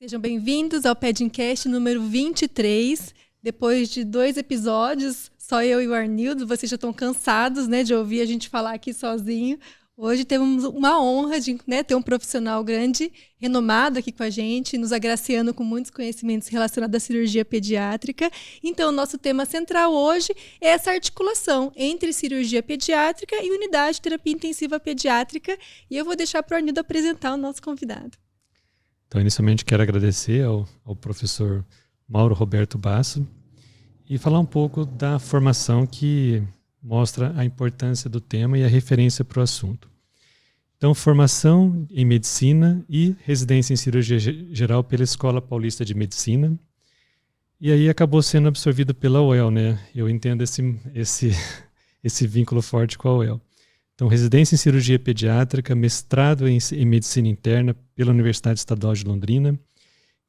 Sejam bem-vindos ao Pedincast número 23. Depois de 2 episódios, só eu e o Arnildo, vocês já estão cansados, né, de ouvir a gente falar aqui sozinho. Hoje temos uma honra de, né, ter um profissional grande, renomado aqui com a gente, nos agraciando com muitos conhecimentos relacionados à cirurgia pediátrica. Então, o nosso tema central hoje é essa articulação entre cirurgia pediátrica e unidade de terapia intensiva pediátrica. E eu vou deixar para o Arnildo apresentar o nosso convidado. Então, inicialmente, quero agradecer ao professor Mauro Roberto Basso e falar um pouco da formação que mostra a importância do tema e a referência para o assunto. Então, formação em medicina e residência em cirurgia geral pela Escola Paulista de Medicina. E aí acabou sendo absorvido pela UEL, né? Eu entendo esse vínculo forte com a UEL. Então, residência em cirurgia pediátrica, mestrado em medicina interna pela Universidade Estadual de Londrina,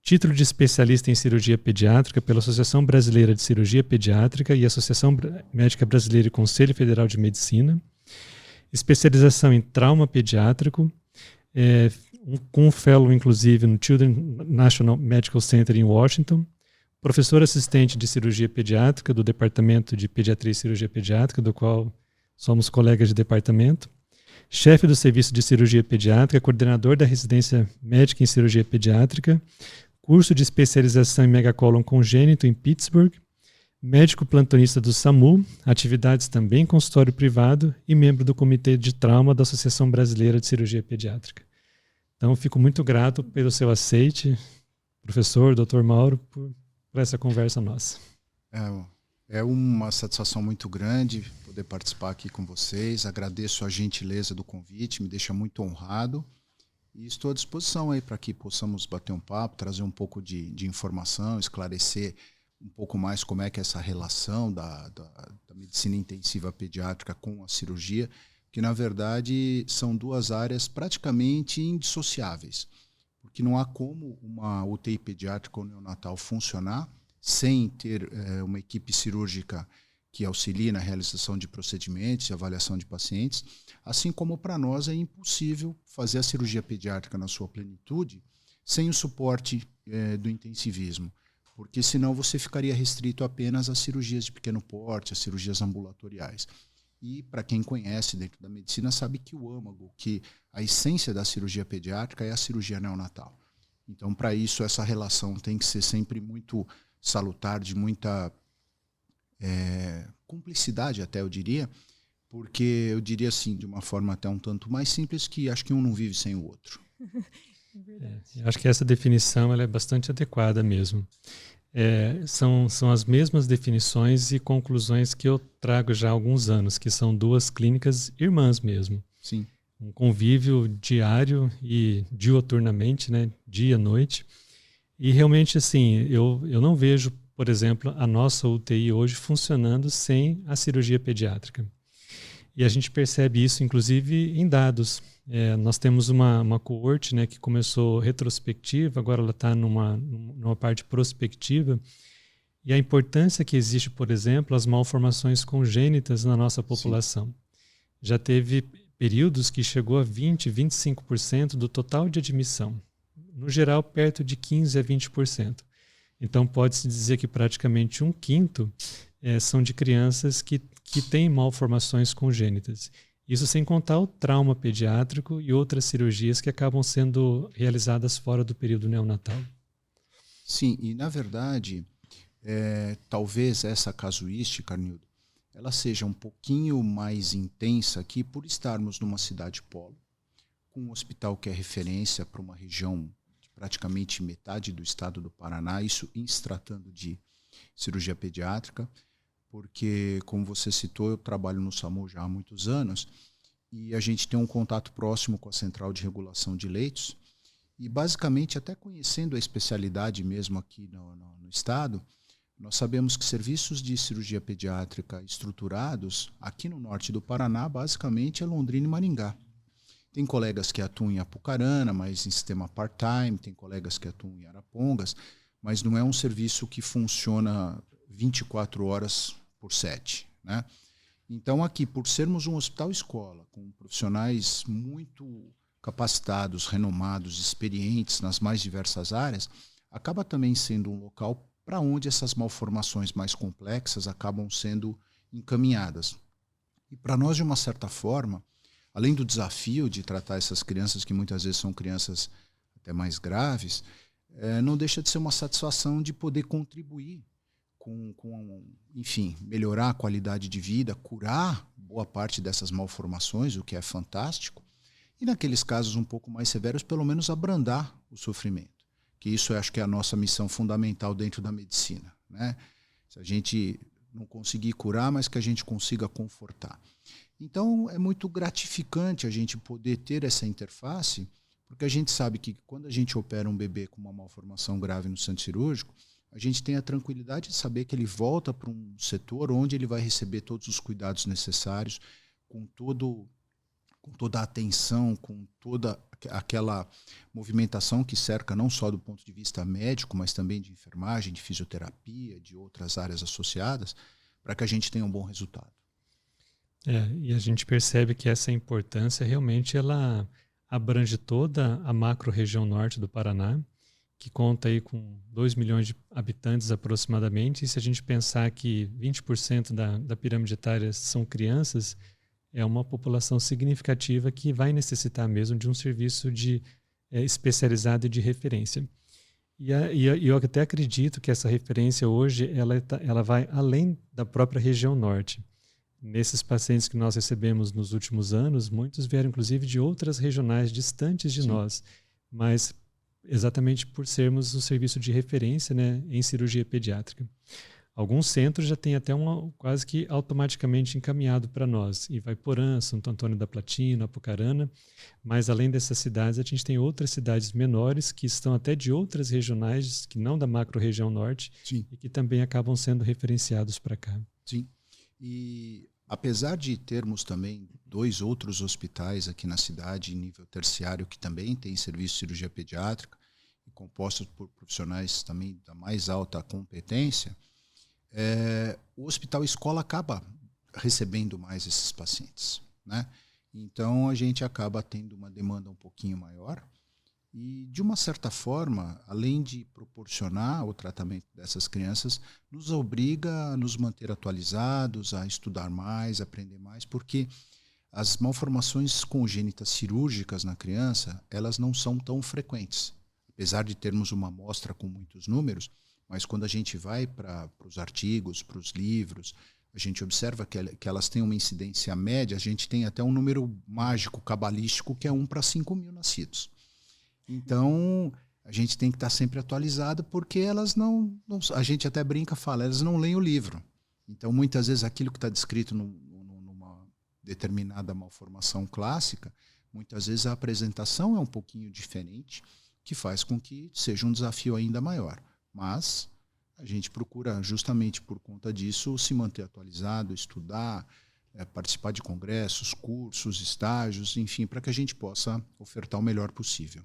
título de especialista em cirurgia pediátrica pela Associação Brasileira de Cirurgia Pediátrica e Associação Médica Brasileira e Conselho Federal de Medicina, especialização em trauma pediátrico, com um fellow, inclusive, no Children's National Medical Center em Washington, professor assistente de cirurgia pediátrica do Departamento de Pediatria e Cirurgia Pediátrica, do qual somos colegas de departamento, chefe do Serviço de Cirurgia Pediátrica, coordenador da residência médica em cirurgia pediátrica, curso de especialização em megacólon congênito em Pittsburgh, médico plantonista do SAMU, atividades também em consultório privado e membro do Comitê de Trauma da Associação Brasileira de Cirurgia Pediátrica. Então, fico muito grato pelo seu aceite, professor, doutor Mauro, por essa conversa nossa. É uma satisfação muito grande poder participar aqui com vocês. Agradeço a gentileza do convite, me deixa muito honrado. E estou à disposição aí para que possamos bater um papo, trazer um pouco de informação, esclarecer um pouco mais como é que é essa relação da medicina intensiva pediátrica com a cirurgia, que na verdade são duas áreas praticamente indissociáveis, porque não há como uma UTI pediátrica ou neonatal funcionar sem ter uma equipe cirúrgica que auxilie na realização de procedimentos e avaliação de pacientes, assim como para nós é impossível fazer a cirurgia pediátrica na sua plenitude sem o suporte do intensivismo, porque senão você ficaria restrito apenas às cirurgias de pequeno porte, às cirurgias ambulatoriais. E para quem conhece dentro da medicina sabe que o âmago, que a essência da cirurgia pediátrica é a cirurgia neonatal. Então, para isso, essa relação tem que ser sempre muito salutar, de muita cumplicidade até, eu diria, porque eu diria assim, de uma forma até um tanto mais simples, que acho que um não vive sem o outro. Acho que essa definição ela é bastante adequada mesmo. São as mesmas definições e conclusões que eu trago já há alguns anos, que são duas clínicas irmãs mesmo. Sim. Um convívio diário e diuturnamente, né, dia, noite. E realmente, assim, eu não vejo, por exemplo, a nossa UTI hoje funcionando sem a cirurgia pediátrica. E a gente percebe isso, inclusive, em dados. Nós temos uma coorte, né, que começou retrospectiva, agora ela está numa parte prospectiva. E a importância que existe, por exemplo, as malformações congênitas na nossa população. Sim. Já teve períodos que chegou a 20%, 25% do total de admissão. No geral, perto de 15% a 20%. Então, pode-se dizer que praticamente 1/5 são de crianças que têm malformações congênitas. Isso sem contar o trauma pediátrico e outras cirurgias que acabam sendo realizadas fora do período neonatal. Sim, e na verdade, talvez essa casuística, Arnildo, ela seja um pouquinho mais intensa aqui por estarmos numa cidade polo, com um hospital que é referência para uma região praticamente metade do estado do Paraná, isso em se tratando de cirurgia pediátrica, porque, como você citou, eu trabalho no SAMU já há muitos anos e a gente tem um contato próximo com a Central de Regulação de Leitos e, basicamente, até conhecendo a especialidade mesmo aqui no estado, nós sabemos que serviços de cirurgia pediátrica estruturados aqui no norte do Paraná, basicamente, é Londrina e Maringá. Tem colegas que atuam em Apucarana, mas em sistema part-time, tem colegas que atuam em Arapongas, mas não é um serviço que funciona 24 horas por 7, né? Então, aqui, por sermos um hospital-escola, com profissionais muito capacitados, renomados, experientes nas mais diversas áreas, acaba também sendo um local para onde essas malformações mais complexas acabam sendo encaminhadas. E para nós, de uma certa forma, além do desafio de tratar essas crianças, que muitas vezes são crianças até mais graves, não deixa de ser uma satisfação de poder contribuir enfim, melhorar a qualidade de vida, curar boa parte dessas malformações, o que é fantástico, e naqueles casos um pouco mais severos, pelo menos abrandar o sofrimento, que isso eu acho que é a nossa missão fundamental dentro da medicina, né? Se a gente não conseguir curar, mas que a gente consiga confortar. Então é muito gratificante a gente poder ter essa interface, porque a gente sabe que quando a gente opera um bebê com uma malformação grave no centro cirúrgico, a gente tem a tranquilidade de saber que ele volta para um setor onde ele vai receber todos os cuidados necessários, com toda a atenção, com toda aquela movimentação que cerca não só do ponto de vista médico, mas também de enfermagem, de fisioterapia, de outras áreas associadas, para que a gente tenha um bom resultado. E a gente percebe que essa importância realmente ela abrange toda a macro-região norte do Paraná, que conta aí com 2 milhões de habitantes aproximadamente, e se a gente pensar que 20% da pirâmide etária são crianças, é uma população significativa que vai necessitar mesmo de um serviço especializado e de referência. E eu até acredito que essa referência hoje ela vai além da própria região norte. Nesses pacientes que nós recebemos nos últimos anos, muitos vieram inclusive de outras regionais distantes de nós, mas exatamente por sermos o serviço de referência, né, em cirurgia pediátrica. Alguns centros já têm até quase que automaticamente encaminhado para nós, e vai Porã, Santo Antônio da Platina, Apucarana, mas além dessas cidades, a gente tem outras cidades menores que estão até de outras regionais, que não da macro-região norte, Sim. E que também acabam sendo referenciados para cá. Sim, e apesar de termos também 2 outros hospitais aqui na cidade, em nível terciário, que também tem serviço de cirurgia pediátrica, e compostos por profissionais também da mais alta competência, o hospital escola acaba recebendo mais esses pacientes, né? Então a gente acaba tendo uma demanda um pouquinho maior e, de uma certa forma, além de proporcionar o tratamento dessas crianças, nos obriga a nos manter atualizados, a estudar mais, a aprender mais, porque as malformações congênitas cirúrgicas na criança, elas não são tão frequentes. Apesar de termos uma amostra com muitos números, mas quando a gente vai para os artigos, para os livros, a gente observa que elas têm uma incidência média, a gente tem até um número mágico, cabalístico, que é 1 para 5 mil nascidos. Então, a gente tem que estar sempre atualizado, porque elas não, a gente até brinca, fala, elas não leem o livro. Então, muitas vezes, aquilo que está descrito numa determinada malformação clássica, muitas vezes a apresentação é um pouquinho diferente, que faz com que seja um desafio ainda maior. Mas a gente procura, justamente por conta disso, se manter atualizado, estudar, participar de congressos, cursos, estágios, enfim, para que a gente possa ofertar o melhor possível.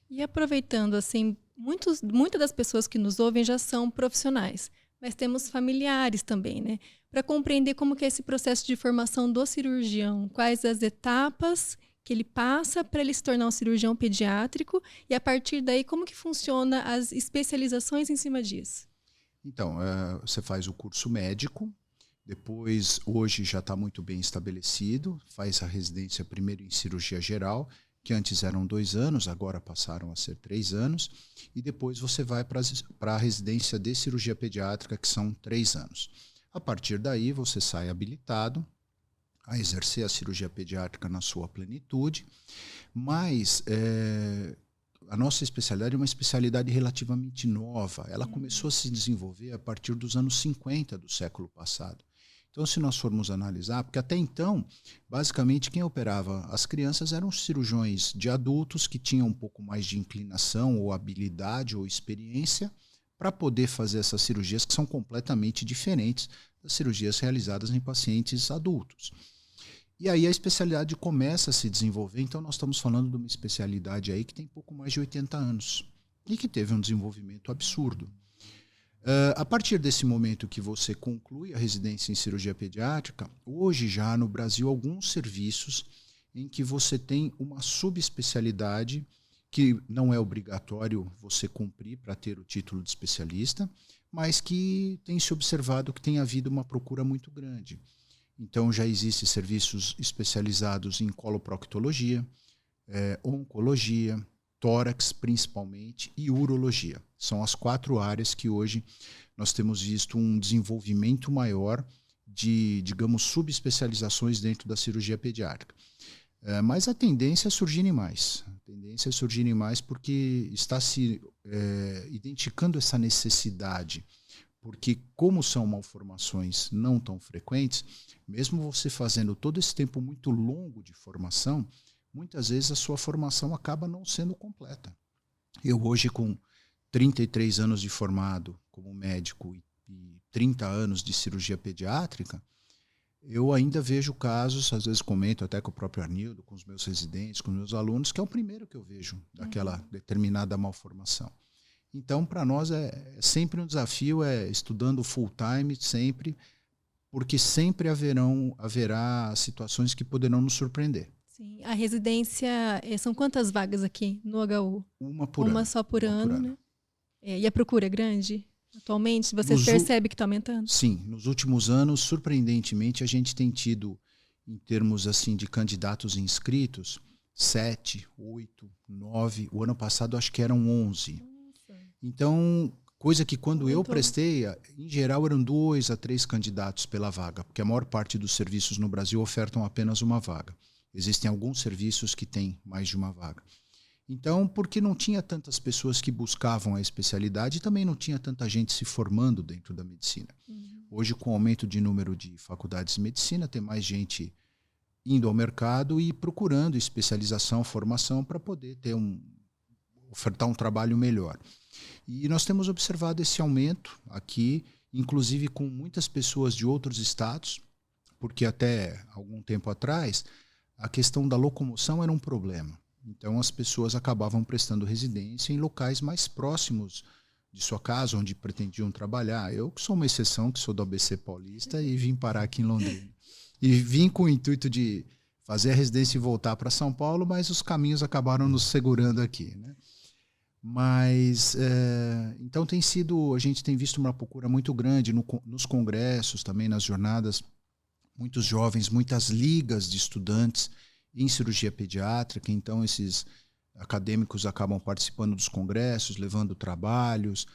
E aproveitando, assim, muitas das pessoas que nos ouvem já são profissionais, mas temos familiares também, né? Para compreender como que é esse processo de formação do cirurgião, quais as etapas que ele passa para ele se tornar um cirurgião pediátrico e, a partir daí, como que funciona as especializações em cima disso? Então, você faz o curso médico, depois, hoje já está muito bem estabelecido, faz a residência primeiro em cirurgia geral, que antes eram 2 anos, agora passaram a ser 3 anos, e depois você vai para a residência de cirurgia pediátrica, que são 3 anos. A partir daí, você sai habilitado a exercer a cirurgia pediátrica na sua plenitude, mas a nossa especialidade é uma especialidade relativamente nova. Ela começou a se desenvolver a partir dos anos 50 do século passado. Então, se nós formos analisar, porque até então, basicamente, quem operava as crianças eram os cirurgiões de adultos que tinham um pouco mais de inclinação ou habilidade ou experiência para poder fazer essas cirurgias que são completamente diferentes das cirurgias realizadas em pacientes adultos. E aí a especialidade começa a se desenvolver, então nós estamos falando de uma especialidade aí que tem pouco mais de 80 anos e que teve um desenvolvimento absurdo. A partir desse momento que você conclui a residência em cirurgia pediátrica, hoje já há no Brasil alguns serviços em que você tem uma subespecialidade que não é obrigatório você cumprir para ter o título de especialista, mas que tem se observado que tem havido uma procura muito grande. Então já existem serviços especializados em coloproctologia, oncologia, tórax principalmente e urologia. São as 4 áreas que hoje nós temos visto um desenvolvimento maior de, digamos, subespecializações dentro da cirurgia pediátrica. Mas a tendência é surgirem mais. A tendência é surgirem mais porque está se identificando essa necessidade. Porque como são malformações não tão frequentes, mesmo você fazendo todo esse tempo muito longo de formação, muitas vezes a sua formação acaba não sendo completa. Eu hoje, com 33 anos de formado como médico e 30 anos de cirurgia pediátrica, eu ainda vejo casos, às vezes comento até com o próprio Arnildo, com os meus residentes, com os meus alunos, que é o primeiro que eu vejo daquela determinada malformação. Então, para nós é sempre um desafio, estudando full time, sempre, porque sempre haverá situações que poderão nos surpreender. Sim, a residência, são quantas vagas aqui no HU? Uma por ano. Uma só por ano, né? E a procura é grande? Atualmente, você percebe que está aumentando? Sim, nos últimos anos, surpreendentemente, a gente tem tido, em termos assim de candidatos inscritos, 7, 8, 9. O ano passado acho que eram 11. Nossa. Então, coisa que quando eu prestei, em geral eram 2 a 3 candidatos pela vaga, porque a maior parte dos serviços no Brasil ofertam apenas uma vaga. Existem alguns serviços que têm mais de uma vaga. Então, porque não tinha tantas pessoas que buscavam a especialidade e também não tinha tanta gente se formando dentro da medicina. Hoje, com o aumento de número de faculdades de medicina, tem mais gente indo ao mercado e procurando especialização, formação para poder ofertar um trabalho melhor. E nós temos observado esse aumento aqui, inclusive com muitas pessoas de outros estados, porque até algum tempo atrás a questão da locomoção era um problema. Então as pessoas acabavam prestando residência em locais mais próximos de sua casa, onde pretendiam trabalhar. Eu que sou uma exceção, que sou do ABC Paulista e vim parar aqui em Londrina. E vim com o intuito de fazer a residência e voltar para São Paulo, mas os caminhos acabaram nos segurando aqui, né? Mas, então a gente tem visto uma procura muito grande nos congressos, também nas jornadas, muitos jovens, muitas ligas de estudantes em cirurgia pediátrica, então esses acadêmicos acabam participando dos congressos, levando trabalhos.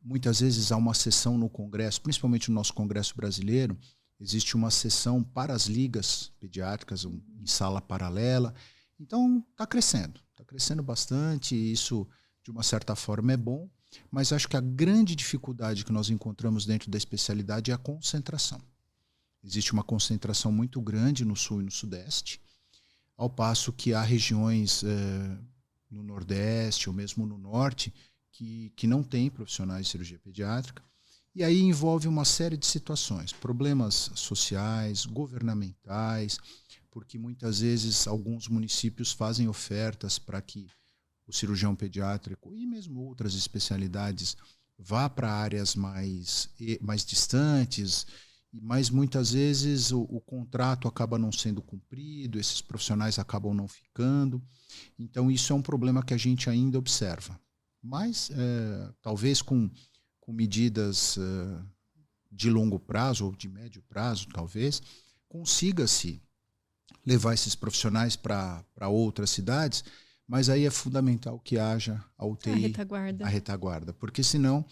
Muitas vezes há uma sessão no congresso, principalmente no nosso congresso brasileiro, existe uma sessão para as ligas pediátricas em sala paralela. Então está crescendo bastante, e isso de uma certa forma é bom, mas acho que a grande dificuldade que nós encontramos dentro da especialidade é a concentração. Existe uma concentração muito grande no sul e no sudeste, ao passo que há regiões no nordeste ou mesmo no norte que não têm profissionais de cirurgia pediátrica, e aí envolve uma série de situações, problemas sociais, governamentais, porque muitas vezes alguns municípios fazem ofertas para que o cirurgião pediátrico e mesmo outras especialidades vá para áreas mais distantes, mas muitas vezes o contrato acaba não sendo cumprido, esses profissionais acabam não ficando. Então isso é um problema que a gente ainda observa. Mas talvez com medidas de longo prazo ou de médio prazo, talvez, consiga-se levar esses profissionais para outras cidades, mas aí é fundamental que haja a UTI, a retaguarda, porque senão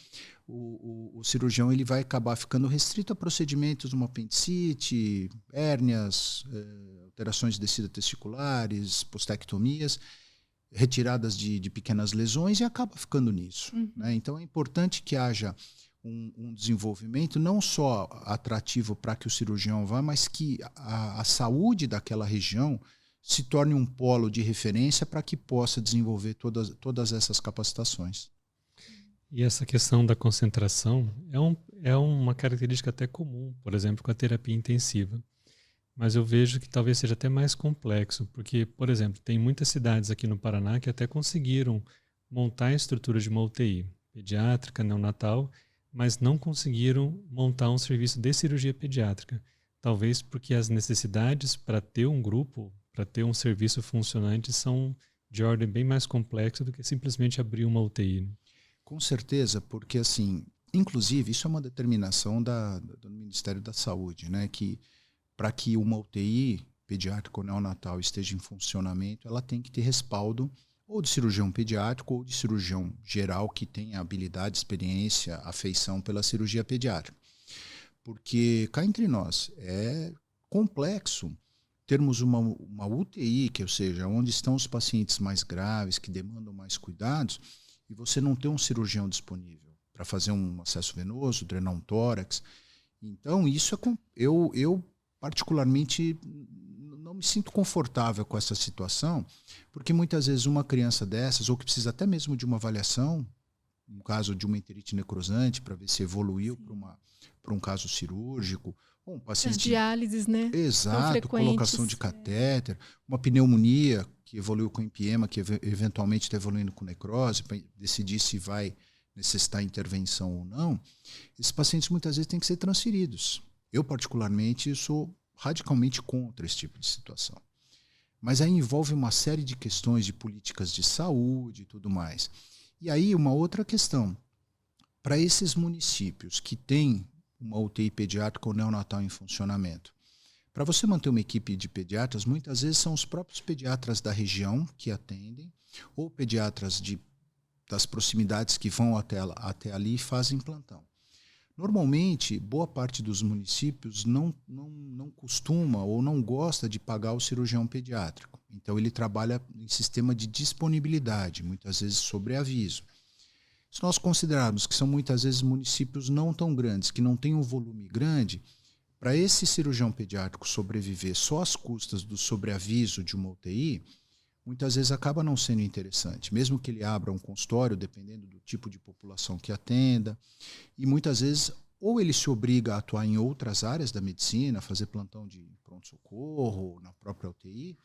o cirurgião ele vai acabar ficando restrito a procedimentos, uma apendicite, hérnias, alterações de descida testiculares, postectomias, retiradas de pequenas lesões, e acaba ficando nisso. Né? Então é importante que haja um desenvolvimento não só atrativo para que o cirurgião vá, mas que a saúde daquela região se torne um polo de referência para que possa desenvolver todas essas capacitações. E essa questão da concentração é uma característica até comum, por exemplo, com a terapia intensiva. Mas eu vejo que talvez seja até mais complexo, porque, por exemplo, tem muitas cidades aqui no Paraná que até conseguiram montar a estrutura de uma UTI pediátrica, neonatal, mas não conseguiram montar um serviço de cirurgia pediátrica. Talvez porque as necessidades para ter um grupo, para ter um serviço funcionante, são de ordem bem mais complexa do que simplesmente abrir uma UTI. Com certeza, porque assim, inclusive, isso é uma determinação do Ministério da Saúde, né? Que para que uma UTI pediátrica ou neonatal esteja em funcionamento, ela tem que ter respaldo ou de cirurgião pediátrico ou de cirurgião geral que tenha habilidade, experiência, afeição pela cirurgia pediátrica. Porque, cá entre nós, é complexo termos uma UTI, que, ou seja, onde estão os pacientes mais graves, que demandam mais cuidados, e você não ter um cirurgião disponível para fazer um acesso venoso, drenar um tórax. Então, isso eu particularmente não me sinto confortável com essa situação, porque muitas vezes uma criança dessas, ou que precisa até mesmo de uma avaliação, no caso de uma enterite necrosante, para ver se evoluiu para um caso cirúrgico, ou um paciente... As diálises, né? Exato, colocação de catéter, uma pneumonia que evoluiu com empiema, que eventualmente está evoluindo com necrose, para decidir se vai necessitar intervenção ou não. Esses pacientes muitas vezes têm que ser transferidos. Eu, particularmente, sou radicalmente contra esse tipo de situação. Mas aí envolve uma série de questões de políticas de saúde e tudo mais. E aí uma outra questão. Para esses municípios que têm uma UTI pediátrica ou neonatal em funcionamento, para você manter uma equipe de pediatras, muitas vezes são os próprios pediatras da região que atendem, ou pediatras das proximidades que vão até ali e fazem plantão. Normalmente, boa parte dos municípios não costuma ou não gosta de pagar o cirurgião pediátrico. Então, ele trabalha em sistema de disponibilidade, muitas vezes sobre aviso. Se nós considerarmos que são muitas vezes municípios não tão grandes, que não têm um volume grande, para esse cirurgião pediátrico sobreviver só às custas do sobreaviso de uma UTI, muitas vezes acaba não sendo interessante, mesmo que ele abra um consultório, dependendo do tipo de população que atenda, e muitas vezes ou ele se obriga a atuar em outras áreas da medicina, fazer plantão de pronto-socorro, na própria UTI,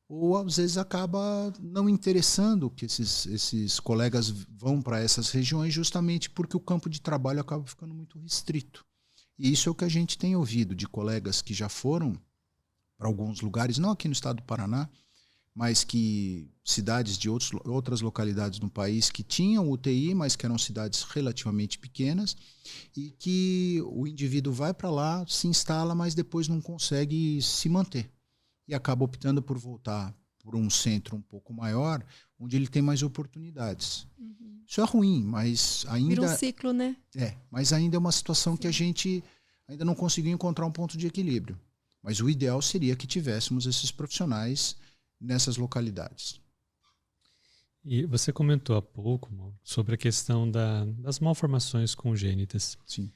ou às vezes acaba não interessando que esses colegas vão para essas regiões justamente porque o campo de trabalho acaba ficando muito restrito. E isso é o que a gente tem ouvido de colegas que já foram para alguns lugares, não aqui no estado do Paraná, mas que cidades de outras localidades no país que tinham UTI, mas que eram cidades relativamente pequenas, e que o indivíduo vai para lá, se instala, mas depois não consegue se manter. E acaba optando por voltar por um centro um pouco maior, onde ele tem mais oportunidades. Uhum. Isso é ruim, mas ainda... Vira um ciclo, né? Mas ainda é uma situação que a gente ainda não conseguiu encontrar um ponto de equilíbrio. Mas o ideal seria que tivéssemos esses profissionais nessas localidades. E você comentou há pouco, Mauro, sobre a questão das malformações congênitas. Sim.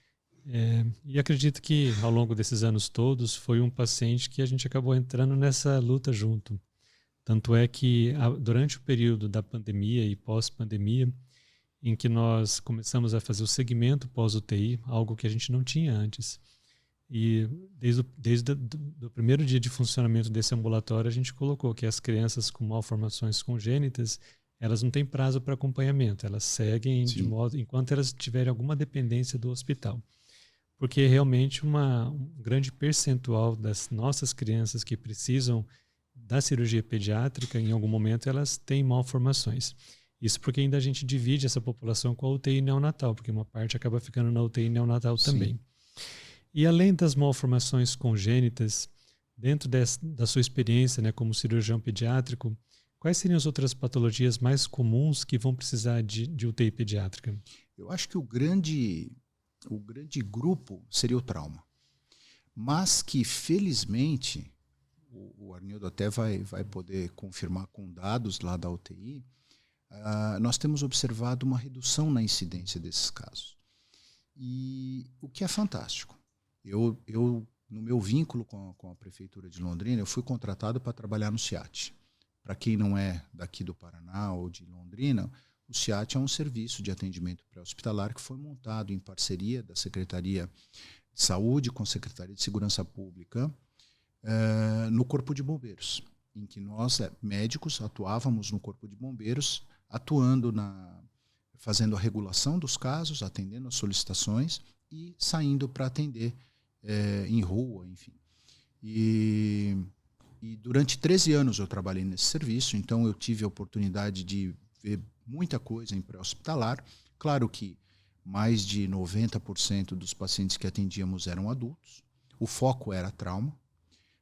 E acredito que ao longo desses anos todos foi um paciente que a gente acabou entrando nessa luta junto. Tanto é que durante o período da pandemia e pós-pandemia, em que nós começamos a fazer o segmento pós-UTI, algo que a gente não tinha antes. E desde o primeiro dia de funcionamento desse ambulatório, a gente colocou que as crianças com malformações congênitas, elas não têm prazo para acompanhamento, elas seguem de modo enquanto elas tiverem alguma dependência do hospital. Porque realmente um grande percentual das nossas crianças que precisam da cirurgia pediátrica, em algum momento elas têm malformações. Isso porque ainda a gente divide essa população com a UTI neonatal, porque uma parte acaba ficando na UTI neonatal também. E além das malformações congênitas, dentro da sua experiência, né, como cirurgião pediátrico, quais seriam as outras patologias mais comuns que vão precisar de UTI pediátrica? Eu acho que o grande grupo seria o trauma. Mas que, felizmente, o Arnildo até vai poder confirmar com dados lá da UTI, nós temos observado uma redução na incidência desses casos. E o que é fantástico. Eu no meu vínculo com a Prefeitura de Londrina, eu fui contratado para trabalhar no CIAT. Para quem não é daqui do Paraná ou de Londrina, o CIAT é um serviço de atendimento pré-hospitalar que foi montado em parceria da Secretaria de Saúde com a Secretaria de Segurança Pública no Corpo de Bombeiros, em que nós, médicos, atuávamos no Corpo de Bombeiros, fazendo a regulação dos casos, atendendo as solicitações e saindo para atender em rua, enfim. E E durante 13 anos eu trabalhei nesse serviço, então eu tive a oportunidade de ver muita coisa em pré-hospitalar. Claro que mais de 90% dos pacientes que atendíamos eram adultos. O foco era trauma,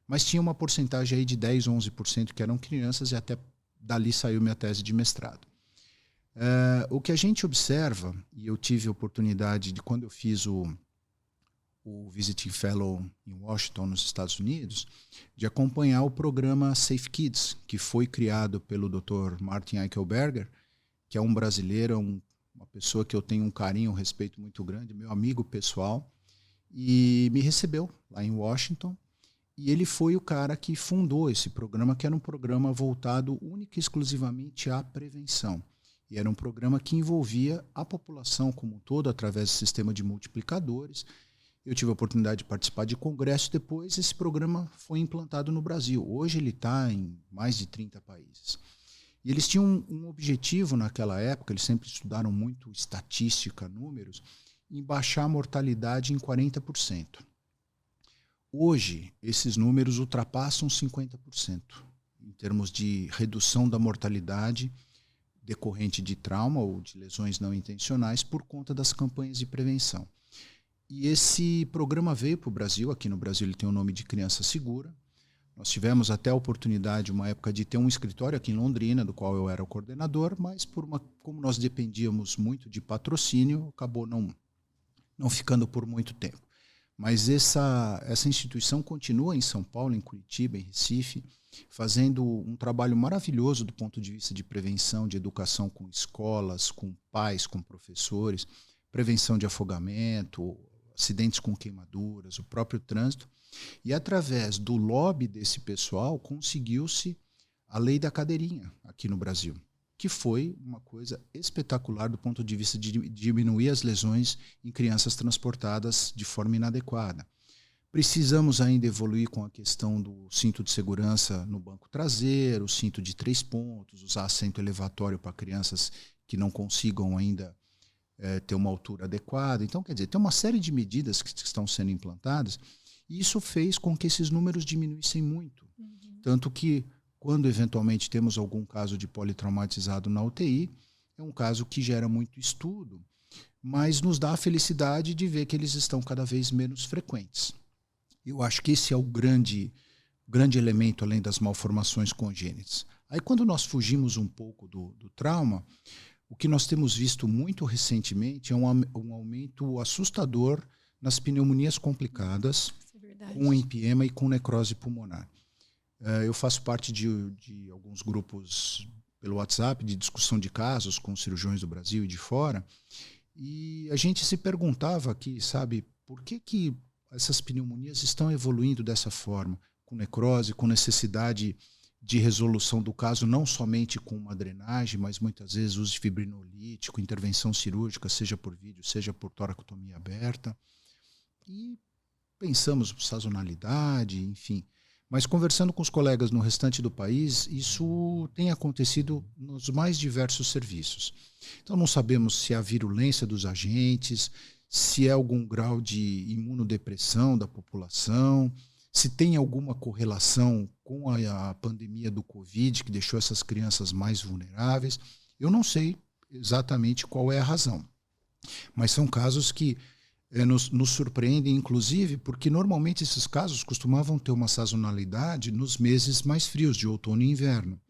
mas tinha uma porcentagem aí de 10, 11% que eram crianças, e até dali saiu minha tese de mestrado. O que a gente observa, e eu tive a oportunidade de, quando eu fiz o Visiting Fellow em Washington, nos Estados Unidos, de acompanhar o programa Safe Kids, que foi criado pelo Dr. Martin Eichelberger, que é um brasileiro, uma pessoa que eu tenho um carinho, um respeito muito grande, meu amigo pessoal, e me recebeu lá em Washington, e ele foi o cara que fundou esse programa, que era um programa voltado única e exclusivamente à prevenção. E era um programa que envolvia a população como um todo, através do sistema de multiplicadores. Eu tive a oportunidade de participar de congresso. Depois, esse programa foi implantado no Brasil. Hoje ele está em mais de 30 países. E eles tinham um objetivo naquela época, eles sempre estudaram muito estatística, números, em baixar a mortalidade em 40%. Hoje, esses números ultrapassam 50%, em termos de redução da mortalidade decorrente de trauma ou de lesões não intencionais por conta das campanhas de prevenção. E esse programa veio para o Brasil. Aqui no Brasil ele tem o nome de Criança Segura. Nós tivemos até a oportunidade, uma época, de ter um escritório aqui em Londrina, do qual eu era o coordenador, mas como nós dependíamos muito de patrocínio, acabou não ficando por muito tempo. Mas essa instituição continua em São Paulo, em Curitiba, em Recife, fazendo um trabalho maravilhoso do ponto de vista de prevenção, de educação com escolas, com pais, com professores, prevenção de afogamento, acidentes com queimaduras, o próprio trânsito. E através do lobby desse pessoal conseguiu-se a lei da cadeirinha aqui no Brasil, que foi uma coisa espetacular do ponto de vista de diminuir as lesões em crianças transportadas de forma inadequada. Precisamos ainda evoluir com a questão do cinto de segurança no banco traseiro, o cinto de 3 pontos, usar assento elevatório para crianças que não consigam ainda ter uma altura adequada. Então, quer dizer, tem uma série de medidas que estão sendo implantadas, e isso fez com que esses números diminuíssem muito. Tanto que, quando eventualmente temos algum caso de politraumatizado na UTI, é um caso que gera muito estudo, mas nos dá a felicidade de ver que eles estão cada vez menos frequentes. Eu acho que esse é o grande elemento, além das malformações congênitas. Aí, quando nós fugimos um pouco do trauma, o que nós temos visto muito recentemente é um aumento assustador nas pneumonias complicadas, com empiema e com necrose pulmonar. Eu faço parte de alguns grupos pelo WhatsApp de discussão de casos com cirurgiões do Brasil e de fora, e a gente se perguntava aqui, sabe, por que essas pneumonias estão evoluindo dessa forma, com necrose, com necessidade de resolução do caso, não somente com uma drenagem, mas muitas vezes uso de fibrinolítico, intervenção cirúrgica, seja por vídeo, seja por toracotomia aberta. E pensamos sazonalidade, enfim. Mas conversando com os colegas no restante do país, isso tem acontecido nos mais diversos serviços. Então não sabemos se é a virulência dos agentes, se é algum grau de imunodepressão da população, se tem alguma correlação com a pandemia do Covid, que deixou essas crianças mais vulneráveis. Eu não sei exatamente qual é a razão, mas são casos que nos surpreendem, inclusive, porque normalmente esses casos costumavam ter uma sazonalidade nos meses mais frios, de outono e inverno.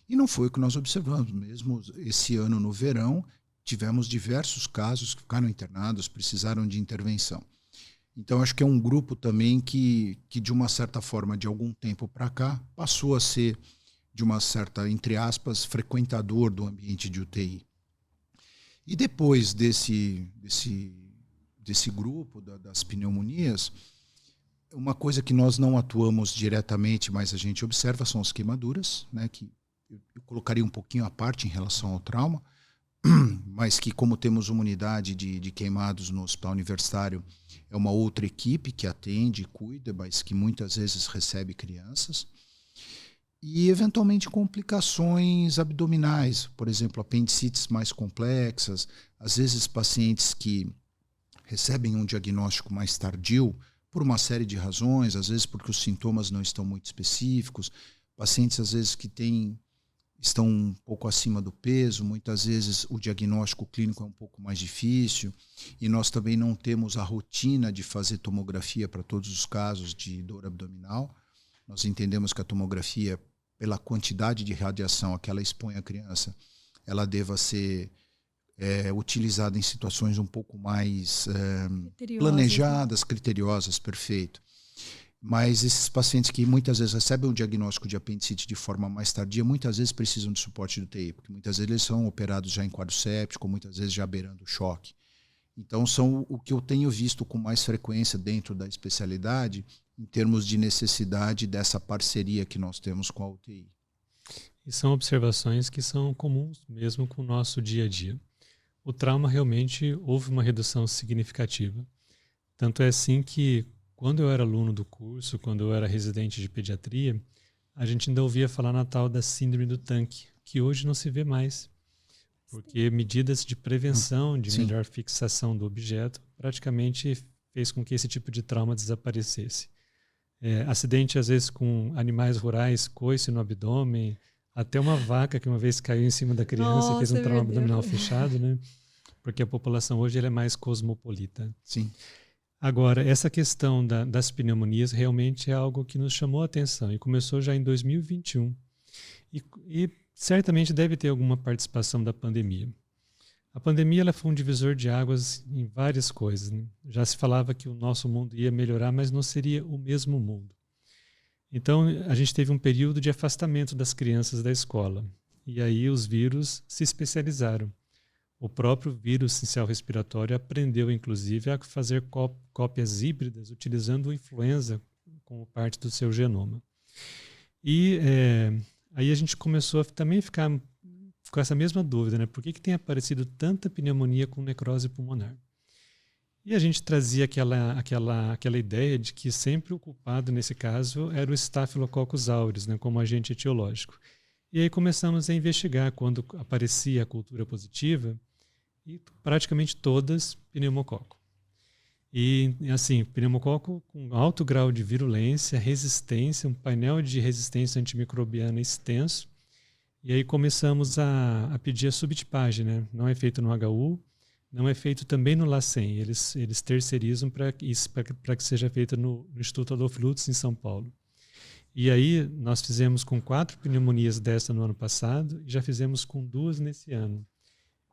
E não foi o que nós observamos. Mesmo esse ano, no verão, tivemos diversos casos que ficaram internados, precisaram de intervenção. Então, acho que é um grupo também que de uma certa forma, de algum tempo para cá, passou a ser, de uma certa, entre aspas, frequentador do ambiente de UTI. E depois desse grupo das pneumonias, uma coisa que nós não atuamos diretamente, mas a gente observa, são as queimaduras, né, que eu colocaria um pouquinho à parte em relação ao trauma, mas que, como temos uma unidade de queimados no hospital universitário, é uma outra equipe que atende e cuida, mas que muitas vezes recebe crianças. E, eventualmente, complicações abdominais, por exemplo, apendicites mais complexas, às vezes pacientes que recebem um diagnóstico mais tardio, por uma série de razões, às vezes porque os sintomas não estão muito específicos, pacientes às vezes que estão um pouco acima do peso, muitas vezes o diagnóstico clínico é um pouco mais difícil e nós também não temos a rotina de fazer tomografia para todos os casos de dor abdominal. Nós entendemos que a tomografia, pela quantidade de radiação a que ela expõe a criança, ela deva ser utilizada em situações um pouco mais planejadas, criteriosas, perfeito. Mas esses pacientes que muitas vezes recebem o diagnóstico de apendicite de forma mais tardia, muitas vezes precisam de suporte do TI, porque muitas vezes eles são operados já em quadro séptico, muitas vezes já beirando o choque. Então, são o que eu tenho visto com mais frequência dentro da especialidade, em termos de necessidade dessa parceria que nós temos com a UTI. E são observações que são comuns mesmo com o nosso dia a dia. O trauma realmente houve uma redução significativa. Tanto é assim que, quando eu era aluno do curso, quando eu era residente de pediatria, a gente ainda ouvia falar na tal da síndrome do tanque, que hoje não se vê mais. Porque medidas de prevenção, de melhor fixação do objeto, praticamente fez com que esse tipo de trauma desaparecesse. Acidente, às vezes, com animais rurais, coice no abdômen, até uma vaca que uma vez caiu em cima da criança e fez um trauma abdominal fechado, né? Porque a população hoje ela é mais cosmopolita. Sim. Agora, essa questão das pneumonias realmente é algo que nos chamou a atenção e começou já em 2021. E certamente deve ter alguma participação da pandemia. A pandemia ela foi um divisor de águas em várias coisas, né? Já se falava que o nosso mundo ia melhorar, mas não seria o mesmo mundo. Então, a gente teve um período de afastamento das crianças da escola. E aí os vírus se especializaram. O próprio vírus sincicial respiratório aprendeu, inclusive, a fazer cópias híbridas, utilizando o influenza como parte do seu genoma. E aí a gente começou a também ficar com essa mesma dúvida, né? Por que tem aparecido tanta pneumonia com necrose pulmonar? E a gente trazia aquela ideia de que sempre o culpado, nesse caso, era o Staphylococcus aureus, né, como agente etiológico. E aí começamos a investigar quando aparecia a cultura positiva, e praticamente todas pneumococo. E assim, pneumococo com alto grau de virulência, resistência, um painel de resistência antimicrobiana extenso. E aí começamos a pedir a subtipagem, né? Não é feito no HU, não é feito também no LACEN. Eles terceirizam para que seja feito no Instituto Adolfo Lutz, em São Paulo. E aí nós fizemos com 4 pneumonias dessa no ano passado e já fizemos com 2 nesse ano.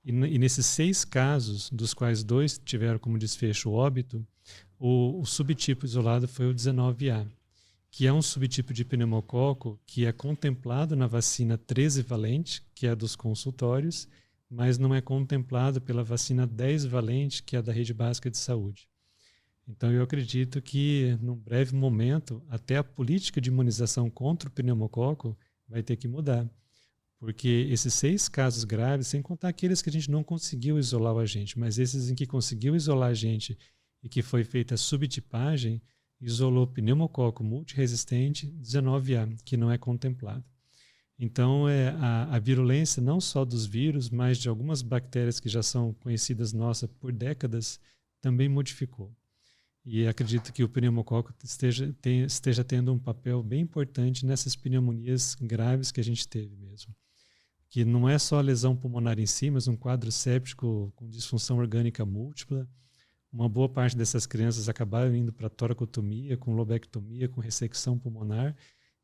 E nesses 6 casos, dos quais 2 tiveram como desfecho óbito, o subtipo isolado foi o 19A, que é um subtipo de pneumococo que é contemplado na vacina 13-valente, que é dos consultórios, mas não é contemplado pela vacina 10-valente, que é da rede básica de saúde. Então eu acredito que, num breve momento, até a política de imunização contra o pneumococo vai ter que mudar. Porque esses 6 casos graves, sem contar aqueles que a gente não conseguiu isolar o agente, mas esses em que conseguiu isolar a gente e que foi feita a subtipagem, isolou pneumococo multiresistente 19A, que não é contemplado. Então, a virulência não só dos vírus, mas de algumas bactérias que já são conhecidas nossas por décadas, também modificou. E acredito que o pneumococo esteja tendo um papel bem importante nessas pneumonias graves que a gente teve mesmo. Que não é só a lesão pulmonar em si, mas um quadro séptico com disfunção orgânica múltipla. Uma boa parte dessas crianças acabaram indo para toracotomia, com lobectomia, com ressecção pulmonar,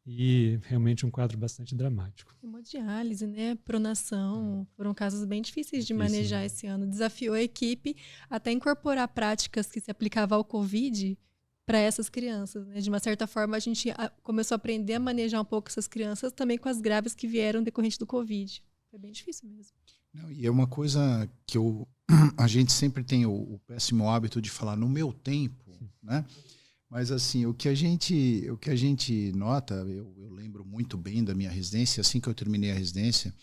e realmente um quadro bastante dramático. Hemodiálise, né? Pronação, foram casos bem difíceis de manejar esse ano. Desafiou a equipe até incorporar práticas que se aplicavam ao Covid para essas crianças, né? De uma certa forma, a gente começou a aprender a manejar um pouco essas crianças também com as graves que vieram decorrente do Covid. Foi bem difícil mesmo. Não, e é uma coisa que a gente sempre tem o péssimo hábito de falar no meu tempo, né? Mas assim, o que a gente nota, eu lembro muito bem da minha residência. Assim que eu terminei a residência,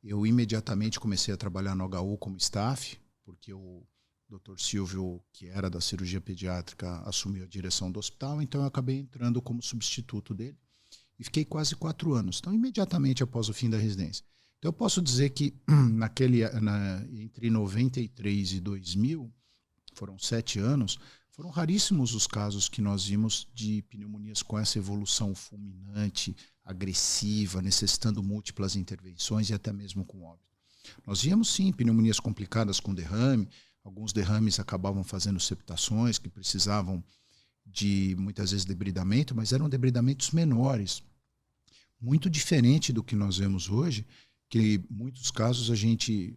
eu imediatamente comecei a trabalhar no HU como staff, porque o Dr. Silvio, que era da cirurgia pediátrica, assumiu a direção do hospital, então eu acabei entrando como substituto dele e fiquei quase 4 anos, então imediatamente após o fim da residência. Então eu posso dizer que entre 93 e 2000, foram 7 anos, Foram raríssimos os casos que nós vimos de pneumonias com essa evolução fulminante, agressiva, necessitando múltiplas intervenções e até mesmo com óbito. Nós víamos sim pneumonias complicadas com derrame, alguns derrames acabavam fazendo septações que precisavam de muitas vezes debridamento, mas eram debridamentos menores, muito diferente do que nós vemos hoje, que em muitos casos a gente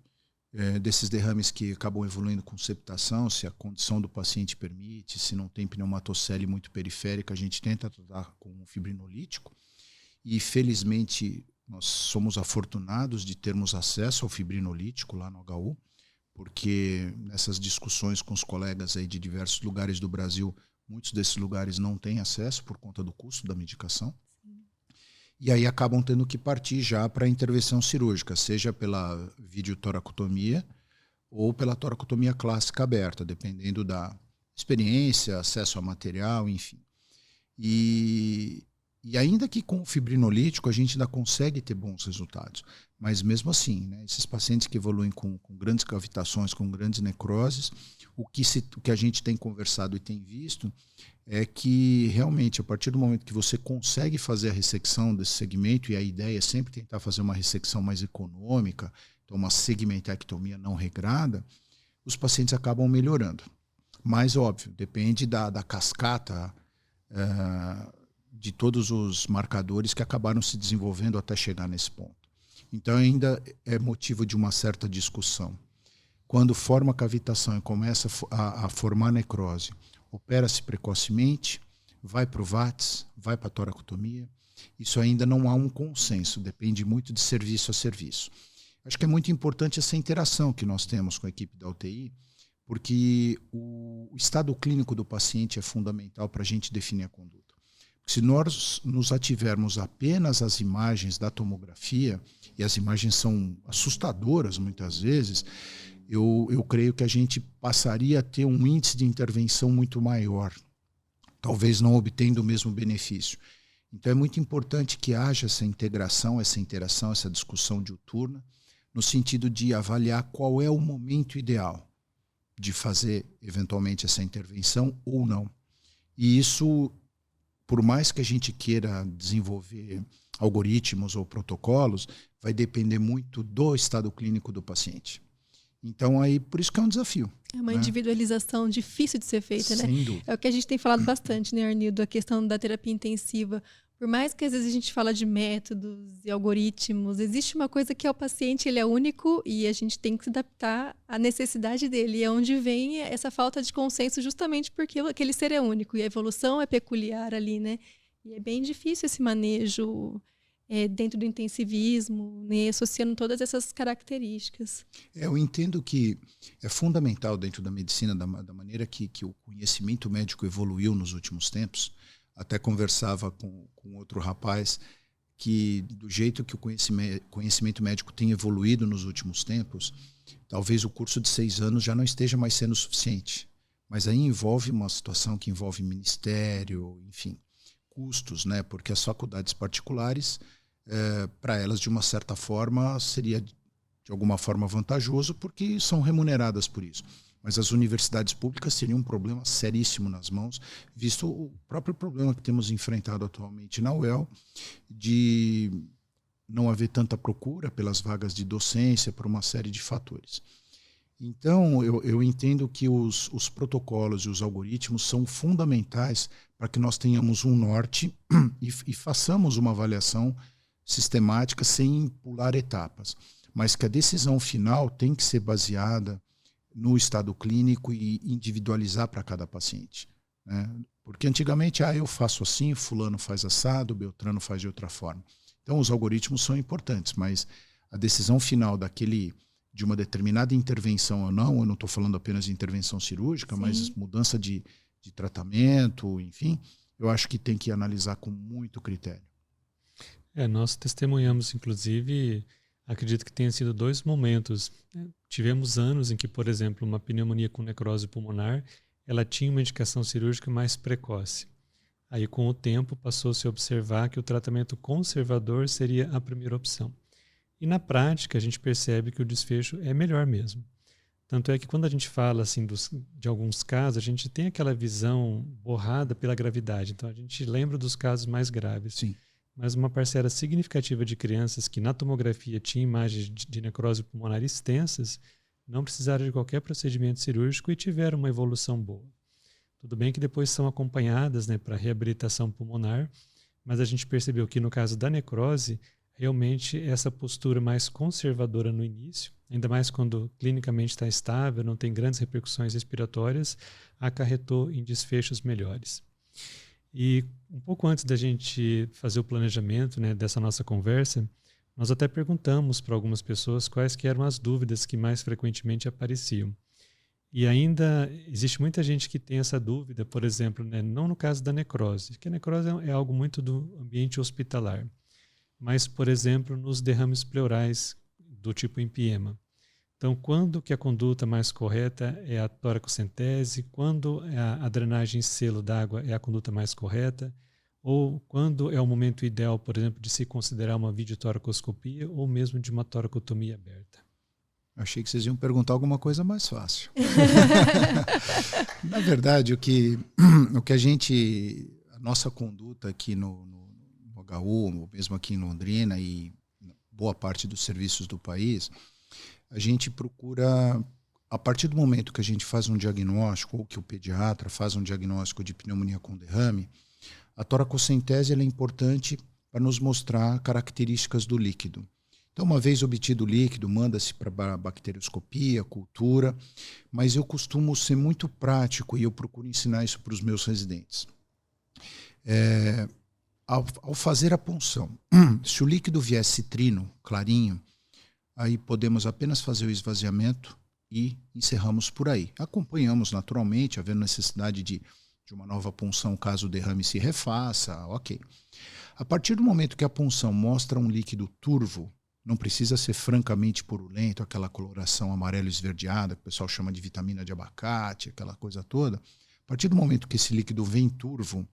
desses derrames que acabam evoluindo com septação, se a condição do paciente permite, se não tem pneumatocele muito periférica, a gente tenta tratar com um fibrinolítico. E felizmente nós somos afortunados de termos acesso ao fibrinolítico lá no HU, porque nessas discussões com os colegas aí de diversos lugares do Brasil, muitos desses lugares não têm acesso por conta do custo da medicação. E aí acabam tendo que partir já para a intervenção cirúrgica, seja pela videotoracotomia ou pela toracotomia clássica aberta, dependendo da experiência, acesso a material, enfim. E ainda que com o fibrinolítico a gente ainda consegue ter bons resultados, mas mesmo assim, né, esses pacientes que evoluem com grandes cavitações, com grandes necroses, o que a gente tem conversado e tem visto é que realmente a partir do momento que você consegue fazer a ressecção desse segmento, e a ideia é sempre tentar fazer uma ressecção mais econômica, então uma segmentectomia não regrada, os pacientes acabam melhorando. Mas óbvio, depende da cascata de todos os marcadores que acabaram se desenvolvendo até chegar nesse ponto. Então ainda é motivo de uma certa discussão. Quando forma a cavitação e começa a formar necrose, opera-se precocemente, vai para o VATS, vai para a toracotomia. Isso ainda não há um consenso, depende muito de serviço a serviço. Acho que é muito importante essa interação que nós temos com a equipe da UTI, porque o estado clínico do paciente é fundamental para a gente definir a conduta. Se nós nos ativermos apenas às imagens da tomografia, e as imagens são assustadoras muitas vezes, eu creio que a gente passaria a ter um índice de intervenção muito maior, talvez não obtendo o mesmo benefício. Então é muito importante que haja essa integração, essa interação, essa discussão diuturna, no sentido de avaliar qual é o momento ideal de fazer eventualmente essa intervenção ou não. E isso, por mais que a gente queira desenvolver algoritmos ou protocolos, vai depender muito do estado clínico do paciente. Então, aí, por isso que é um desafio. É uma individualização difícil de ser feita, né? Sem dúvida. É o que a gente tem falado bastante, né, Arnildo? A questão da terapia intensiva. Por mais que às vezes a gente fala de métodos e algoritmos, existe uma coisa que é o paciente, ele é único e a gente tem que se adaptar à necessidade dele. E é onde vem essa falta de consenso justamente porque aquele ser é único e a evolução é peculiar ali, né? E é bem difícil esse manejo dentro do intensivismo, né, associando todas essas características. Eu entendo que é fundamental dentro da medicina, da maneira que o conhecimento médico evoluiu nos últimos tempos. Até conversava com outro rapaz que, do jeito que o conhecimento médico tem evoluído nos últimos tempos, talvez o curso de 6 anos já não esteja mais sendo suficiente. Mas aí envolve uma situação que envolve ministério, enfim, custos, né? Porque as faculdades particulares, para elas, de uma certa forma, seria de alguma forma vantajoso, porque são remuneradas por isso. Mas as universidades públicas teriam um problema seríssimo nas mãos, visto o próprio problema que temos enfrentado atualmente na UEL, de não haver tanta procura pelas vagas de docência, por uma série de fatores. Então, eu entendo que os protocolos e os algoritmos são fundamentais para que nós tenhamos um norte e façamos uma avaliação sistemática sem pular etapas, mas que a decisão final tem que ser baseada no estado clínico e individualizar para cada paciente, né? Porque antigamente, eu faço assim, fulano faz assado, Beltrano faz de outra forma. Então os algoritmos são importantes, mas a decisão final de uma determinada intervenção ou não, eu não estou falando apenas de intervenção cirúrgica, sim, mas mudança de tratamento, enfim, eu acho que tem que analisar com muito critério. Nós testemunhamos, inclusive, acredito que tenha sido 2 momentos. Tivemos anos em que, por exemplo, uma pneumonia com necrose pulmonar, ela tinha uma indicação cirúrgica mais precoce. Aí, com o tempo, passou-se a observar que o tratamento conservador seria a primeira opção. E na prática, a gente percebe que o desfecho é melhor mesmo. Tanto é que quando a gente fala assim de alguns casos, a gente tem aquela visão borrada pela gravidade. Então a gente lembra dos casos mais graves. Sim. Mas uma parcela significativa de crianças que na tomografia tinha imagens de necrose pulmonar extensas não precisaram de qualquer procedimento cirúrgico e tiveram uma evolução boa. Tudo bem que depois são acompanhadas, né, para reabilitação pulmonar, mas a gente percebeu que no caso da necrose, realmente essa postura mais conservadora no início, ainda mais quando clinicamente está estável, não tem grandes repercussões respiratórias, acarretou em desfechos melhores. E um pouco antes da gente fazer o planejamento, né, dessa nossa conversa, nós até perguntamos para algumas pessoas quais que eram as dúvidas que mais frequentemente apareciam. E ainda existe muita gente que tem essa dúvida, por exemplo, né, não no caso da necrose, que a necrose é algo muito do ambiente hospitalar, mas, por exemplo, nos derrames pleurais do tipo empiema. Então, quando que a conduta mais correta é a toracocentese, quando a drenagem em selo d'água é a conduta mais correta, ou quando é o momento ideal, por exemplo, de se considerar uma videotoracoscopia ou mesmo de uma toracotomia aberta. Achei que vocês iam perguntar alguma coisa mais fácil. Na verdade, a nossa conduta aqui no HU, mesmo aqui em Londrina e boa parte dos serviços do país, a gente procura, a partir do momento que a gente faz um diagnóstico, ou que o pediatra faz um diagnóstico de pneumonia com derrame, a toracocentese é importante para nos mostrar características do líquido. Então, uma vez obtido o líquido, manda-se para bacterioscopia, cultura, mas eu costumo ser muito prático e eu procuro ensinar isso para os meus residentes. Ao fazer a punção, se o líquido vier citrino, clarinho, aí podemos apenas fazer o esvaziamento e encerramos por aí. Acompanhamos naturalmente, havendo necessidade de uma nova punção caso o derrame se refaça, ok. A partir do momento que a punção mostra um líquido turvo, não precisa ser francamente purulento, aquela coloração amarelo esverdeada, que o pessoal chama de vitamina de abacate, aquela coisa toda. A partir do momento que esse líquido vem turvo,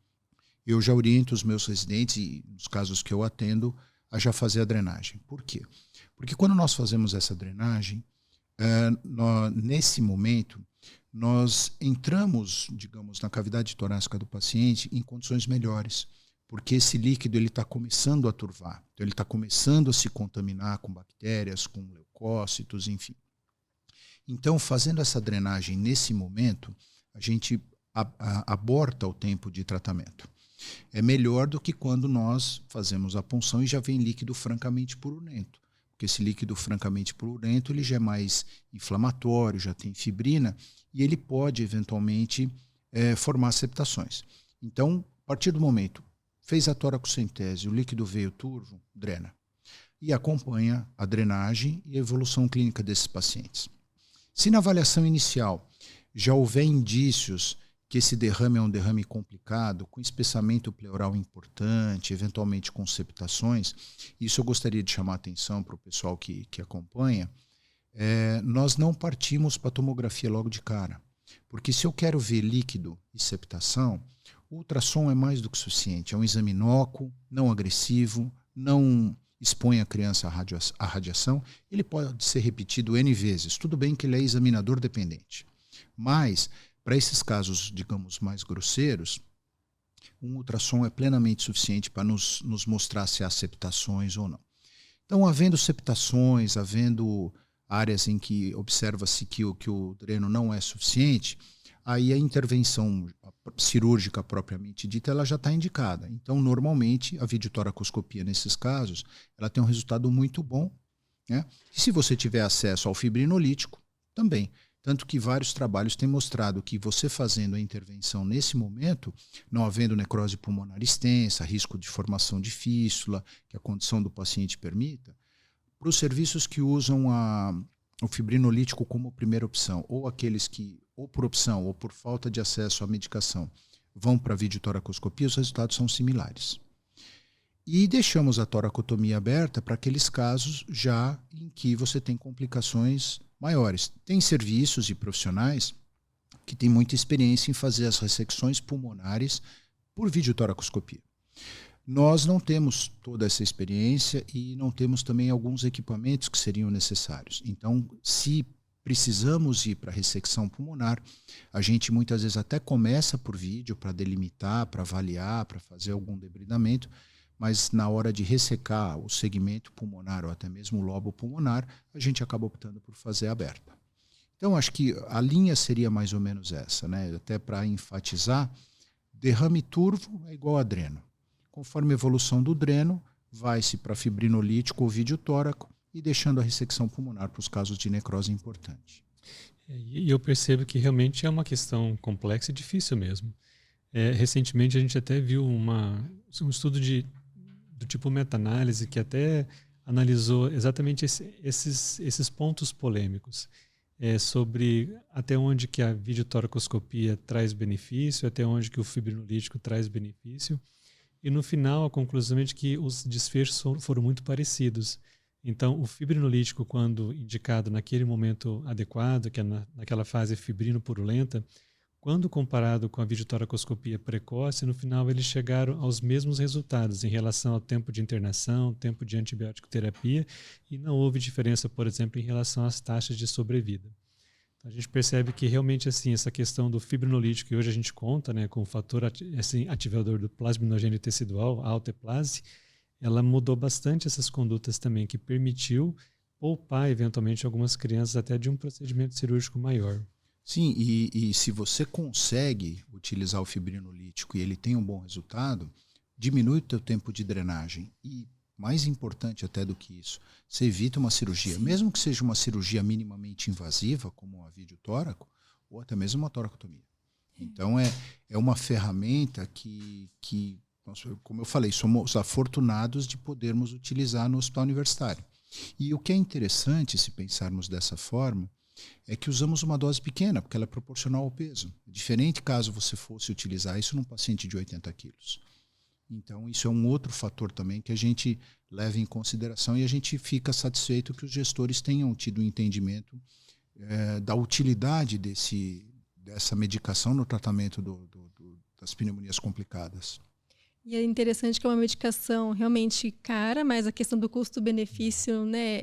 eu já oriento os meus residentes, e nos casos que eu atendo, a já fazer a drenagem. Por quê? Porque quando nós fazemos essa drenagem, nesse momento, nós entramos, digamos, na cavidade torácica do paciente em condições melhores, porque esse líquido está começando a turvar, então ele está começando a se contaminar com bactérias, com leucócitos, enfim. Então, fazendo essa drenagem nesse momento, a gente aborta o tempo de tratamento. É melhor do que quando nós fazemos a punção e já vem líquido francamente purulento. Porque esse líquido francamente purulento ele já é mais inflamatório, já tem fibrina e ele pode eventualmente formar septações. Então, a partir do momento fez a toracocentese, o líquido veio turvo, drena. E acompanha a drenagem e a evolução clínica desses pacientes. Se na avaliação inicial já houver indícios que esse derrame é um derrame complicado, com espessamento pleural importante, eventualmente com septações, isso eu gostaria de chamar a atenção para o pessoal que acompanha, nós não partimos para a tomografia logo de cara. Porque se eu quero ver líquido e septação, o ultrassom é mais do que suficiente. É um exame inócuo, não agressivo, não expõe a criança à radiação. Ele pode ser repetido N vezes. Tudo bem que ele é examinador dependente. Mas, para esses casos, digamos, mais grosseiros, um ultrassom é plenamente suficiente para nos mostrar se há septações ou não. Então, havendo septações, havendo áreas em que observa-se que o dreno não é suficiente, aí a intervenção cirúrgica propriamente dita ela já está indicada. Então, normalmente, a videotoracoscopia nesses casos, ela tem um resultado muito bom, né? E se você tiver acesso ao fibrinolítico, também. Tanto que vários trabalhos têm mostrado que você fazendo a intervenção nesse momento, não havendo necrose pulmonar extensa, risco de formação de fístula, que a condição do paciente permita, para os serviços que usam o fibrinolítico como primeira opção, ou aqueles que, ou por opção, ou por falta de acesso à medicação, vão para a videotoracoscopia, os resultados são similares. E deixamos a toracotomia aberta para aqueles casos já em que você tem complicações maiores. Tem serviços e profissionais que têm muita experiência em fazer as ressecções pulmonares por videotoracoscopia. Nós não temos toda essa experiência e não temos também alguns equipamentos que seriam necessários. Então, se precisamos ir para a ressecção pulmonar, a gente muitas vezes até começa por vídeo para delimitar, para avaliar, para fazer algum debridamento, mas na hora de ressecar o segmento pulmonar ou até mesmo o lobo pulmonar, a gente acaba optando por fazer aberta. Então, acho que a linha seria mais ou menos essa, né? Até para enfatizar, derrame turvo é igual a dreno. Conforme a evolução do dreno, vai-se para fibrinolítico ou videotóraco e deixando a ressecção pulmonar para os casos de necrose importante. E eu percebo que realmente é uma questão complexa e difícil mesmo. Recentemente a gente até viu um estudo do tipo meta-análise que até analisou exatamente esses pontos polêmicos. Sobre até onde que a videotoracoscopia traz benefício, até onde que o fibrinolítico traz benefício. E no final, a conclusão é de que os desfechos foram muito parecidos. Então, o fibrinolítico, quando indicado naquele momento adequado, que é naquela fase fibrino-purulenta, quando comparado com a videotoracoscopia precoce, no final eles chegaram aos mesmos resultados em relação ao tempo de internação, tempo de antibiótico terapia, e não houve diferença, por exemplo, em relação às taxas de sobrevida. Então, a gente percebe que realmente assim, essa questão do fibrinolítico, que hoje a gente conta, né, com o fator ativador do plasminogênio tecidual, a alteplase, ela mudou bastante essas condutas também, que permitiu poupar eventualmente algumas crianças até de um procedimento cirúrgico maior. Sim, e se você consegue utilizar o fibrinolítico e ele tem um bom resultado, diminui o teu tempo de drenagem e, mais importante até do que isso, você evita uma cirurgia, mesmo que seja uma cirurgia minimamente invasiva, como a videotóraco, ou até mesmo uma toracotomia. Então é uma ferramenta que nós, como eu falei, somos afortunados de podermos utilizar no hospital universitário. E o que é interessante, se pensarmos dessa forma, é que usamos uma dose pequena, porque ela é proporcional ao peso. Diferente caso você fosse utilizar isso num paciente de 80 quilos. Então, isso é um outro fator também que a gente leva em consideração e a gente fica satisfeito que os gestores tenham tido um entendimento da utilidade dessa medicação no tratamento das pneumonias complicadas. E é interessante que é uma medicação realmente cara, mas a questão do custo-benefício, né?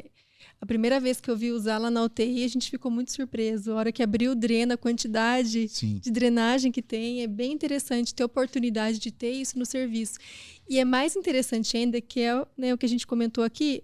A primeira vez que eu vi usá-la na UTI, a gente ficou muito surpreso. A hora que abriu o dreno, a quantidade de drenagem que tem, é bem interessante ter a oportunidade de ter isso no serviço. E é mais interessante ainda que né, o que a gente comentou aqui,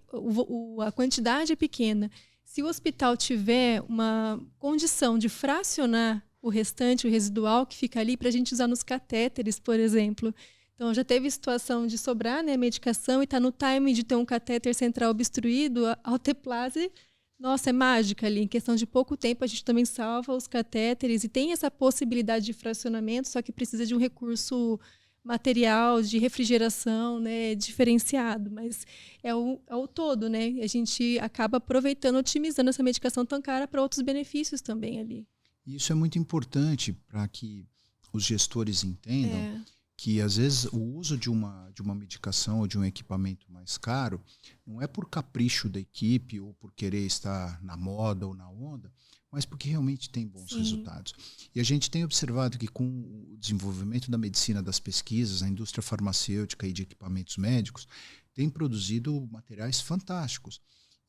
a quantidade é pequena. Se o hospital tiver uma condição de fracionar o restante, o residual que fica ali, para a gente usar nos catéteres, por exemplo. Então, já teve situação de sobrar, né, medicação e está no time de ter um catéter central obstruído, a alteplase, nossa, é mágica ali. Em questão de pouco tempo, a gente também salva os catéteres e tem essa possibilidade de fracionamento, só que precisa de um recurso material, de refrigeração, né, diferenciado. Mas é o todo, né? A gente acaba aproveitando, otimizando essa medicação tão cara para outros benefícios também ali. Isso é muito importante para que os gestores entendam que, às vezes, o uso de uma medicação ou de um equipamento mais caro não é por capricho da equipe ou por querer estar na moda ou na onda, mas porque realmente tem bons resultados. E a gente tem observado que, com o desenvolvimento da medicina, das pesquisas, a indústria farmacêutica e de equipamentos médicos tem produzido materiais fantásticos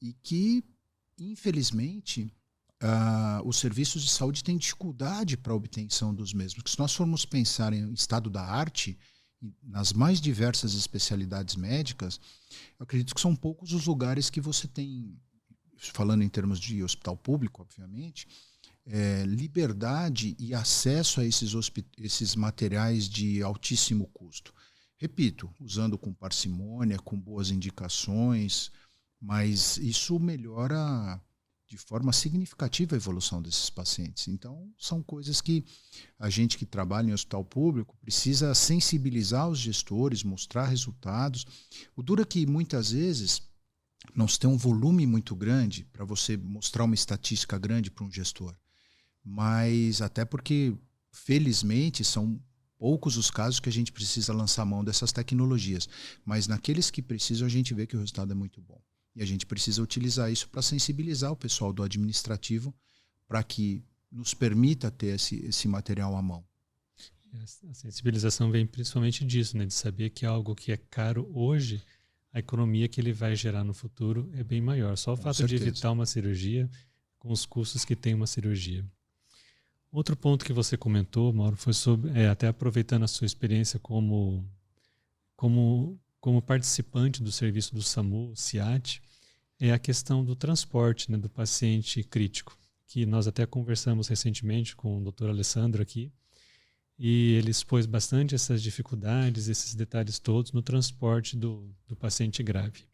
e que, infelizmente, os serviços de saúde têm dificuldade para a obtenção dos mesmos. Porque se nós formos pensar em estado da arte, nas mais diversas especialidades médicas, eu acredito que são poucos os lugares que você tem, falando em termos de hospital público, obviamente, liberdade e acesso a esses materiais de altíssimo custo. Repito, usando com parcimônia, com boas indicações, mas isso melhora de forma significativa a evolução desses pacientes. Então, são coisas que a gente que trabalha em hospital público precisa sensibilizar os gestores, mostrar resultados. O duro é que, muitas vezes, não se tem um volume muito grande para você mostrar uma estatística grande para um gestor. Mas até porque, felizmente, são poucos os casos que a gente precisa lançar mão dessas tecnologias. Mas naqueles que precisam, a gente vê que o resultado é muito bom. E a gente precisa utilizar isso para sensibilizar o pessoal do administrativo para que nos permita ter esse material à mão. A sensibilização vem principalmente disso, né? De saber que algo que é caro hoje, a economia que ele vai gerar no futuro é bem maior. Só o fato de evitar uma cirurgia, com os custos que tem uma cirurgia. Outro ponto que você comentou, Mauro, foi sobre, até aproveitando a sua experiência como participante do serviço do SAMU, CIAT, é a questão do transporte, né, do paciente crítico, que nós até conversamos recentemente com o Dr. Alessandro aqui, e ele expôs bastante essas dificuldades, esses detalhes todos no transporte do paciente grave.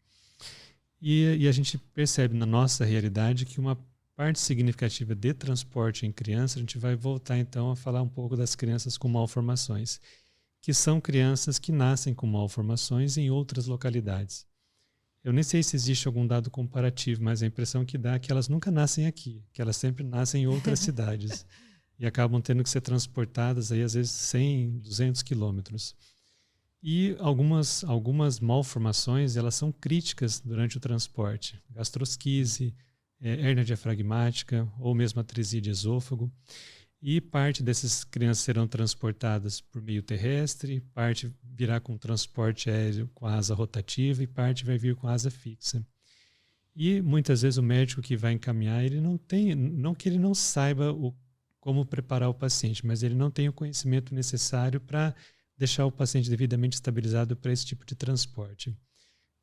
E a gente percebe na nossa realidade que uma parte significativa de transporte em criança, a gente vai voltar então a falar um pouco das crianças com malformações, que são crianças que nascem com malformações em outras localidades. Eu nem sei se existe algum dado comparativo, mas a impressão que dá é que elas nunca nascem aqui, que elas sempre nascem em outras cidades e acabam tendo que ser transportadas aí às vezes 100, 200 quilômetros. E algumas malformações, elas são críticas durante o transporte. Gastrosquise, hérnia diafragmática ou mesmo atresia de esôfago. E parte dessas crianças serão transportadas por meio terrestre, parte virá com transporte aéreo com asa rotativa e parte vai vir com asa fixa. E muitas vezes o médico que vai encaminhar, ele não que ele não saiba como preparar o paciente, mas ele não tem o conhecimento necessário para deixar o paciente devidamente estabilizado para esse tipo de transporte.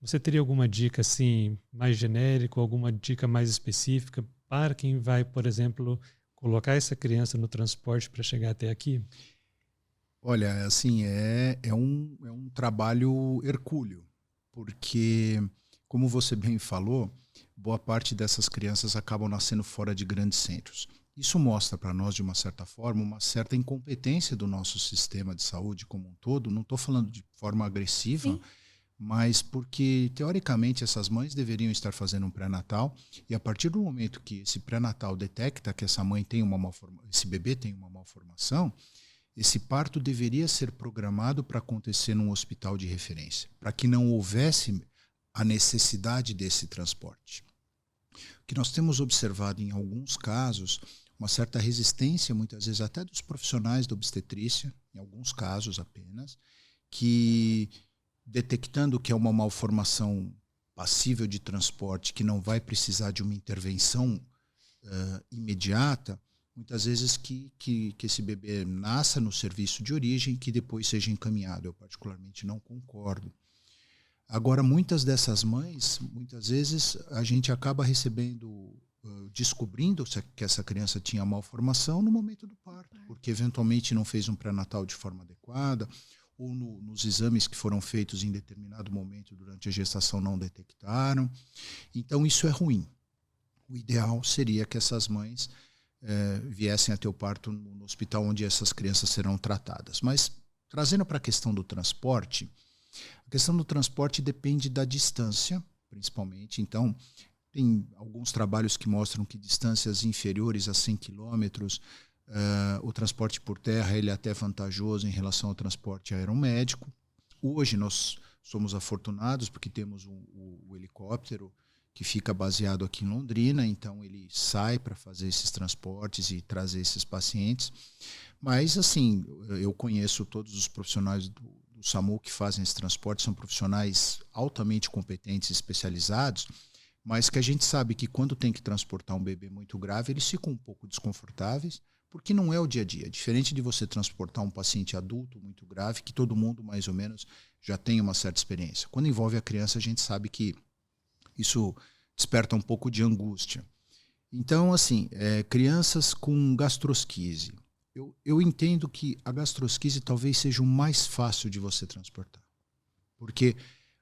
Você teria alguma dica assim mais genérica, alguma dica mais específica para quem vai, por exemplo, colocar essa criança no transporte para chegar até aqui? Olha, assim, é um trabalho hercúleo, porque, como você bem falou, boa parte dessas crianças acabam nascendo fora de grandes centros. Isso mostra para nós, de uma certa forma, uma certa incompetência do nosso sistema de saúde como um todo. Não estou falando de forma agressiva, sim, mas porque, teoricamente, essas mães deveriam estar fazendo um pré-natal e a partir do momento que esse pré-natal detecta que essa mãe tem esse bebê tem uma malformação, esse parto deveria ser programado para acontecer num hospital de referência, para que não houvesse a necessidade desse transporte. O que nós temos observado em alguns casos, uma certa resistência, muitas vezes até dos profissionais da obstetrícia, em alguns casos apenas, que detectando que é uma malformação passível de transporte, que não vai precisar de uma intervenção imediata, muitas vezes que esse bebê nasça no serviço de origem, que depois seja encaminhado. Eu particularmente não concordo. Agora, muitas dessas mães, muitas vezes a gente acaba descobrindo que essa criança tinha malformação no momento do parto, porque eventualmente não fez um pré-natal de forma adequada, ou nos exames que foram feitos em determinado momento durante a gestação não detectaram. Então isso é ruim. O ideal seria que essas mães viessem a ter o parto no hospital onde essas crianças serão tratadas. Mas, trazendo para a questão do transporte, a questão do transporte depende da distância, principalmente. Então, tem alguns trabalhos que mostram que distâncias inferiores a 100 quilômetros, o transporte por terra ele é até vantajoso em relação ao transporte aeromédico. Hoje nós somos afortunados porque temos o helicóptero que fica baseado aqui em Londrina, então ele sai para fazer esses transportes e trazer esses pacientes. Mas, assim, eu conheço todos os profissionais do SAMU que fazem esse transporte, são profissionais altamente competentes e especializados, mas que a gente sabe que quando tem que transportar um bebê muito grave, eles ficam um pouco desconfortáveis, porque não é o dia a dia. Diferente de você transportar um paciente adulto muito grave, que todo mundo mais ou menos já tem uma certa experiência. Quando envolve a criança, a gente sabe que isso desperta um pouco de angústia. Então, assim, crianças com gastrosquise. Eu entendo que a gastrosquise talvez seja o mais fácil de você transportar. Porque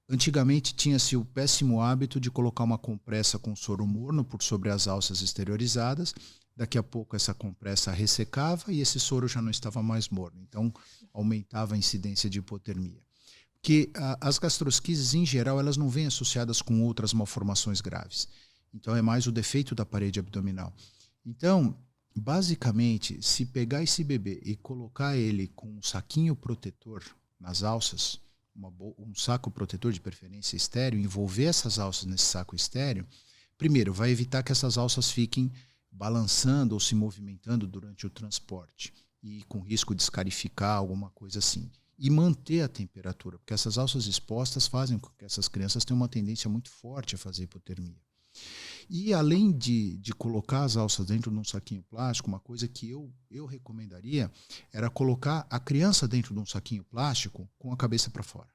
antigamente tinha-se o péssimo hábito de colocar uma compressa com soro morno por sobre as alças exteriorizadas. Daqui a pouco essa compressa ressecava e esse soro já não estava mais morno. Então, aumentava a incidência de hipotermia. Que as gastrosquises, em geral, elas não vêm associadas com outras malformações graves. Então, é mais o defeito da parede abdominal. Então, basicamente, se pegar esse bebê e colocar ele com um saquinho protetor nas alças, um saco protetor de preferência estéreo, envolver essas alças nesse saco estéreo, primeiro, vai evitar que essas alças fiquem balançando ou se movimentando durante o transporte e com risco de escarificar, alguma coisa assim. E manter a temperatura, porque essas alças expostas fazem com que essas crianças tenham uma tendência muito forte a fazer hipotermia. E além de colocar as alças dentro de um saquinho plástico, uma coisa que eu recomendaria era colocar a criança dentro de um saquinho plástico com a cabeça para fora.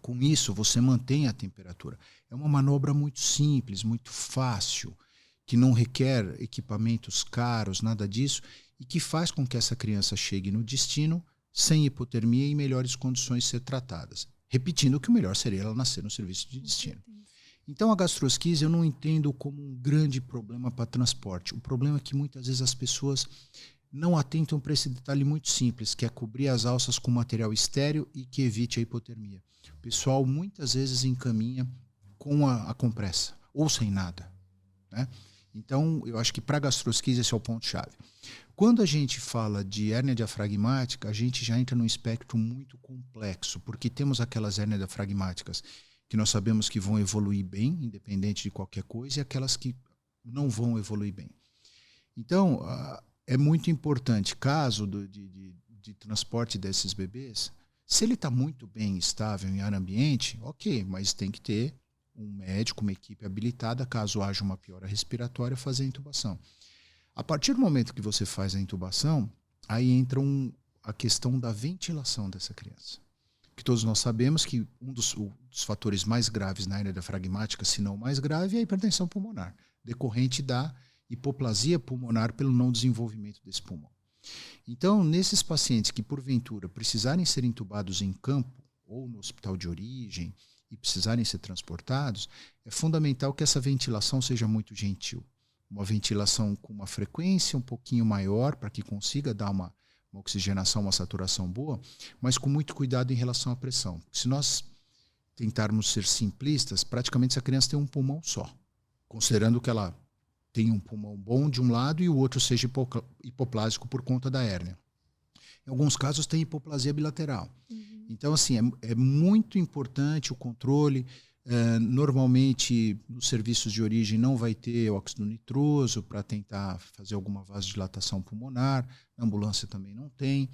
Com isso, você mantém a temperatura. É uma manobra muito simples, muito fácil, que não requer equipamentos caros, nada disso, e que faz com que essa criança chegue no destino sem hipotermia e em melhores condições de ser tratadas. Repetindo que o melhor seria ela nascer no serviço de destino. Então, a gastrosquise eu não entendo como um grande problema para transporte. O problema é que muitas vezes as pessoas não atentam para esse detalhe muito simples, que é cobrir as alças com material estéril e que evite a hipotermia. O pessoal muitas vezes encaminha com a compressa, ou sem nada, né? Então, eu acho que para gastrosquise esse é o ponto-chave. Quando a gente fala de hérnia diafragmática, a gente já entra num espectro muito complexo, porque temos aquelas hérnias diafragmáticas que nós sabemos que vão evoluir bem, independente de qualquer coisa, e aquelas que não vão evoluir bem. Então, é muito importante, caso de transporte desses bebês, se ele está muito bem estável em ar ambiente, ok, mas tem que ter um médico, uma equipe habilitada, caso haja uma piora respiratória, fazer a intubação. A partir do momento que você faz a intubação, aí entra a questão da ventilação dessa criança. Que todos nós sabemos que um dos fatores mais graves na hérnia diafragmática, se não o mais grave, é a hipertensão pulmonar, decorrente da hipoplasia pulmonar pelo não desenvolvimento desse pulmão. Então, nesses pacientes que, porventura, precisarem ser intubados em campo ou no hospital de origem e precisarem ser transportados, é fundamental que essa ventilação seja muito gentil. Uma ventilação com uma frequência um pouquinho maior para que consiga dar uma oxigenação, uma saturação boa, mas com muito cuidado em relação à pressão. Se nós tentarmos ser simplistas, praticamente essa criança tem um pulmão só, considerando que ela tem um pulmão bom de um lado e o outro seja hipoplásico por conta da hérnia. Em alguns casos tem hipoplasia bilateral. Então, assim, é muito importante o controle. Normalmente, nos serviços de origem não vai ter óxido nitroso para tentar fazer alguma vasodilatação pulmonar. Na ambulância também não tem.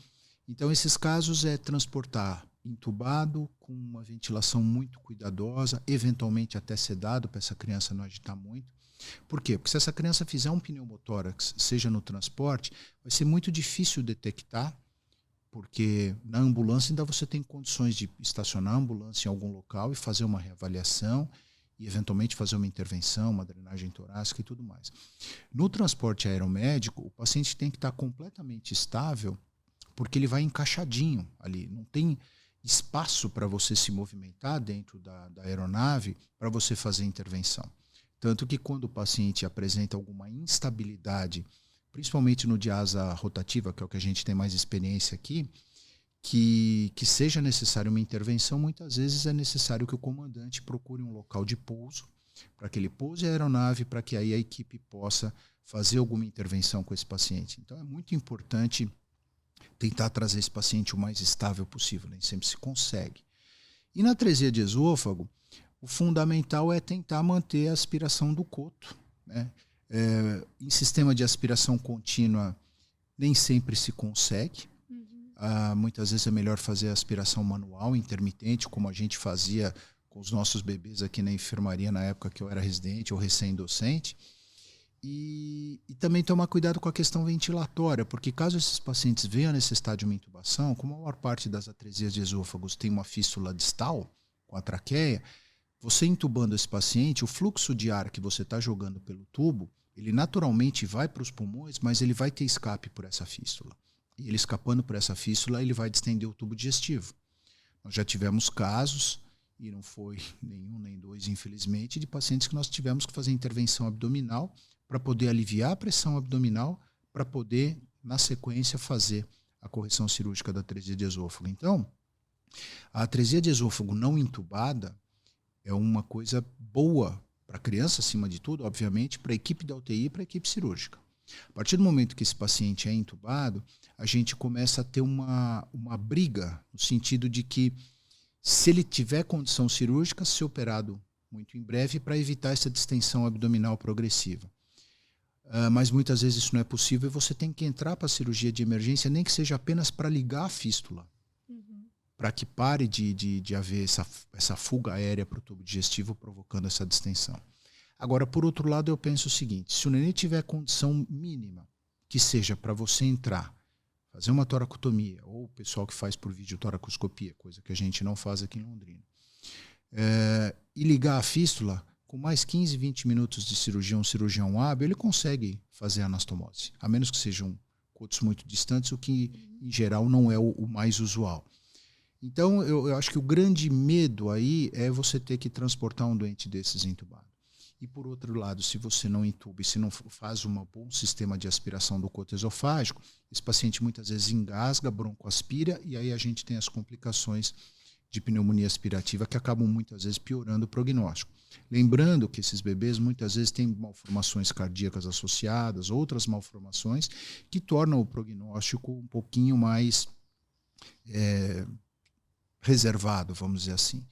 Então, esses casos é transportar intubado, com uma ventilação muito cuidadosa, eventualmente até sedado para essa criança não agitar muito. Por quê? Porque se essa criança fizer um pneumotórax, seja no transporte, vai ser muito difícil detectar, porque na ambulância ainda você tem condições de estacionar a ambulância em algum local e fazer uma reavaliação e eventualmente fazer uma intervenção, uma drenagem torácica e tudo mais. No transporte aeromédico, o paciente tem que estar completamente estável, porque ele vai encaixadinho ali, não tem espaço para você se movimentar dentro da aeronave para você fazer intervenção. Tanto que quando o paciente apresenta alguma instabilidade, principalmente no diasa rotativa, que é o que a gente tem mais experiência aqui, que seja necessário uma intervenção, muitas vezes é necessário que o comandante procure um local de pouso, para que ele pouse a aeronave, para que aí a equipe possa fazer alguma intervenção com esse paciente. Então é muito importante tentar trazer esse paciente o mais estável possível, nem sempre se consegue. E na atresia de esôfago, o fundamental é tentar manter a aspiração do coto, né? Em sistema de aspiração contínua, nem sempre se consegue. Muitas vezes é melhor fazer a aspiração manual, intermitente, como a gente fazia com os nossos bebês aqui na enfermaria na época que eu era residente ou recém-docente. E também tomar cuidado com a questão ventilatória, porque caso esses pacientes venham a necessitar de uma intubação, como a maior parte das atresias de esôfagos tem uma fístula distal com a traqueia, você intubando esse paciente, o fluxo de ar que você está jogando pelo tubo, ele naturalmente vai para os pulmões, mas ele vai ter escape por essa fístula. E ele escapando por essa fístula, ele vai distender o tubo digestivo. Nós já tivemos casos, e não foi nenhum nem dois, infelizmente, de pacientes que nós tivemos que fazer intervenção abdominal para poder aliviar a pressão abdominal, para poder, na sequência, fazer a correção cirúrgica da atresia de esôfago. Então, a atresia de esôfago não intubada é uma coisa boa para a criança, acima de tudo, obviamente, para a equipe da UTI e para a equipe cirúrgica. A partir do momento que esse paciente é intubado, a gente começa a ter uma briga, no sentido de que, se ele tiver condição cirúrgica, ser operado muito em breve para evitar essa distensão abdominal progressiva. Mas muitas vezes isso não é possível e você tem que entrar para a cirurgia de emergência, nem que seja apenas para ligar a fístula, para que pare de haver essa fuga aérea para o tubo digestivo, provocando essa distensão. Agora, por outro lado, eu penso o seguinte, se o neném tiver condição mínima, que seja para você entrar, fazer uma toracotomia, ou o pessoal que faz por videotoracoscopia, coisa que a gente não faz aqui em Londrina, e ligar a fístula, com mais 15, 20 minutos de cirurgia, um cirurgião hábil, ele consegue fazer a anastomose, a menos que sejam cotos muito distantes, o que em geral não é o mais usual. Então, eu acho que o grande medo aí é você ter que transportar um doente desses entubado. E por outro lado, se você não entuba e se não faz um bom sistema de aspiração do coto esofágico, esse paciente muitas vezes engasga, broncoaspira, e aí a gente tem as complicações de pneumonia aspirativa que acabam muitas vezes piorando o prognóstico. Lembrando que esses bebês muitas vezes têm malformações cardíacas associadas, outras malformações que tornam o prognóstico um pouquinho mais reservado, vamos dizer assim.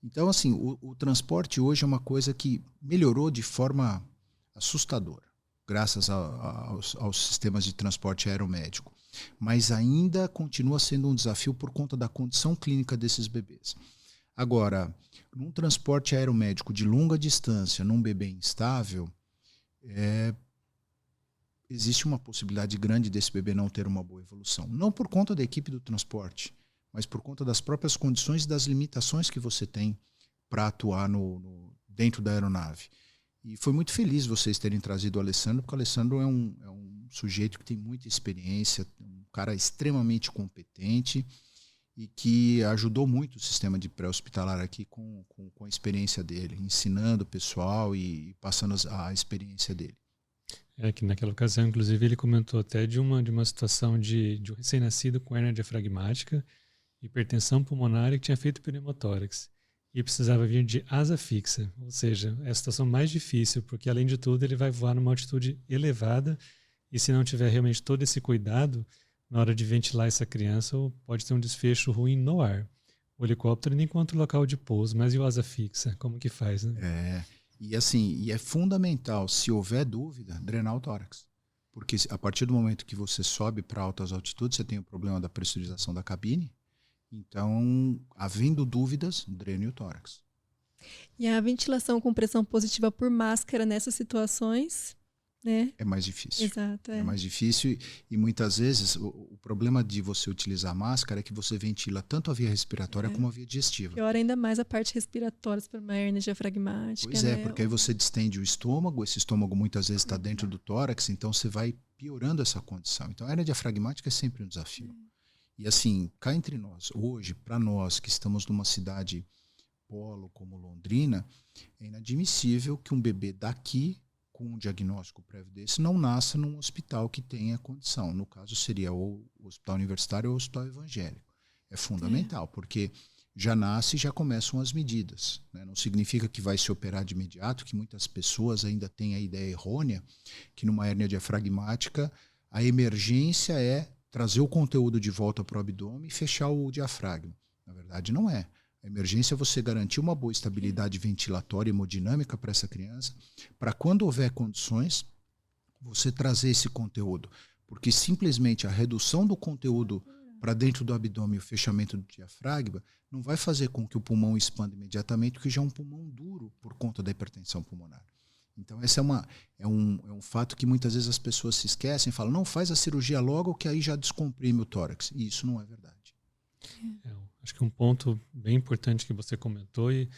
Então, assim, o transporte hoje é uma coisa que melhorou de forma assustadora, graças aos sistemas de transporte aeromédico. Mas ainda continua sendo um desafio por conta da condição clínica desses bebês. Agora, num transporte aeromédico de longa distância, num bebê instável, existe uma possibilidade grande desse bebê não ter uma boa evolução. Não por conta da equipe do transporte, mas por conta das próprias condições e das limitações que você tem para atuar dentro da aeronave. E foi muito feliz vocês terem trazido o Alessandro, porque o Alessandro é um sujeito que tem muita experiência, um cara extremamente competente e que ajudou muito o sistema de pré-hospitalar aqui com a experiência dele, ensinando o pessoal e passando a experiência dele. Que naquela ocasião, inclusive, ele comentou até de uma situação de um recém-nascido com hérnia diafragmática, hipertensão pulmonar e que tinha feito pneumotórax. E precisava vir de asa fixa, ou seja, é a situação mais difícil, porque além de tudo ele vai voar numa altitude elevada e se não tiver realmente todo esse cuidado, na hora de ventilar essa criança, pode ter um desfecho ruim no ar. O helicóptero nem conta o local de pouso, mas e o asa fixa? Como que faz, né? E assim, é fundamental, se houver dúvida, drenar o tórax. Porque a partir do momento que você sobe para altas altitudes, você tem o problema da pressurização da cabine. Então, havendo dúvidas, drene o tórax. E a ventilação com pressão positiva por máscara nessas situações, né? É mais difícil. Exato. É mais difícil e muitas vezes o problema de você utilizar máscara é que você ventila tanto a via respiratória como a via digestiva. Piora ainda mais a parte respiratória para uma hérnia diafragmática. Pois porque aí você distende o estômago, esse estômago muitas vezes está dentro do tórax, então você vai piorando essa condição. Então a hérnia diafragmática é sempre um desafio. E assim, cá entre nós, hoje, para nós que estamos numa cidade polo como Londrina, é inadmissível que um bebê daqui, com um diagnóstico prévio desse, não nasça num hospital que tenha condição. No caso, seria ou o hospital universitário ou o hospital evangélico. É fundamental, porque já nasce e já começam as medidas, né? Não significa que vai se operar de imediato, que muitas pessoas ainda têm a ideia errônea que numa hérnia diafragmática a emergência é trazer o conteúdo de volta para o abdômen e fechar o diafragma. Na verdade, não é. A emergência é você garantir uma boa estabilidade ventilatória e hemodinâmica para essa criança, para quando houver condições, você trazer esse conteúdo. Porque simplesmente a redução do conteúdo para dentro do abdômen e o fechamento do diafragma não vai fazer com que o pulmão expanda imediatamente, porque já é um pulmão duro por conta da hipertensão pulmonar. Então, esse é um fato que muitas vezes as pessoas se esquecem e falam, não, faz a cirurgia logo que aí já descomprime o tórax. E isso não é verdade. Acho que um ponto bem importante que você comentou, e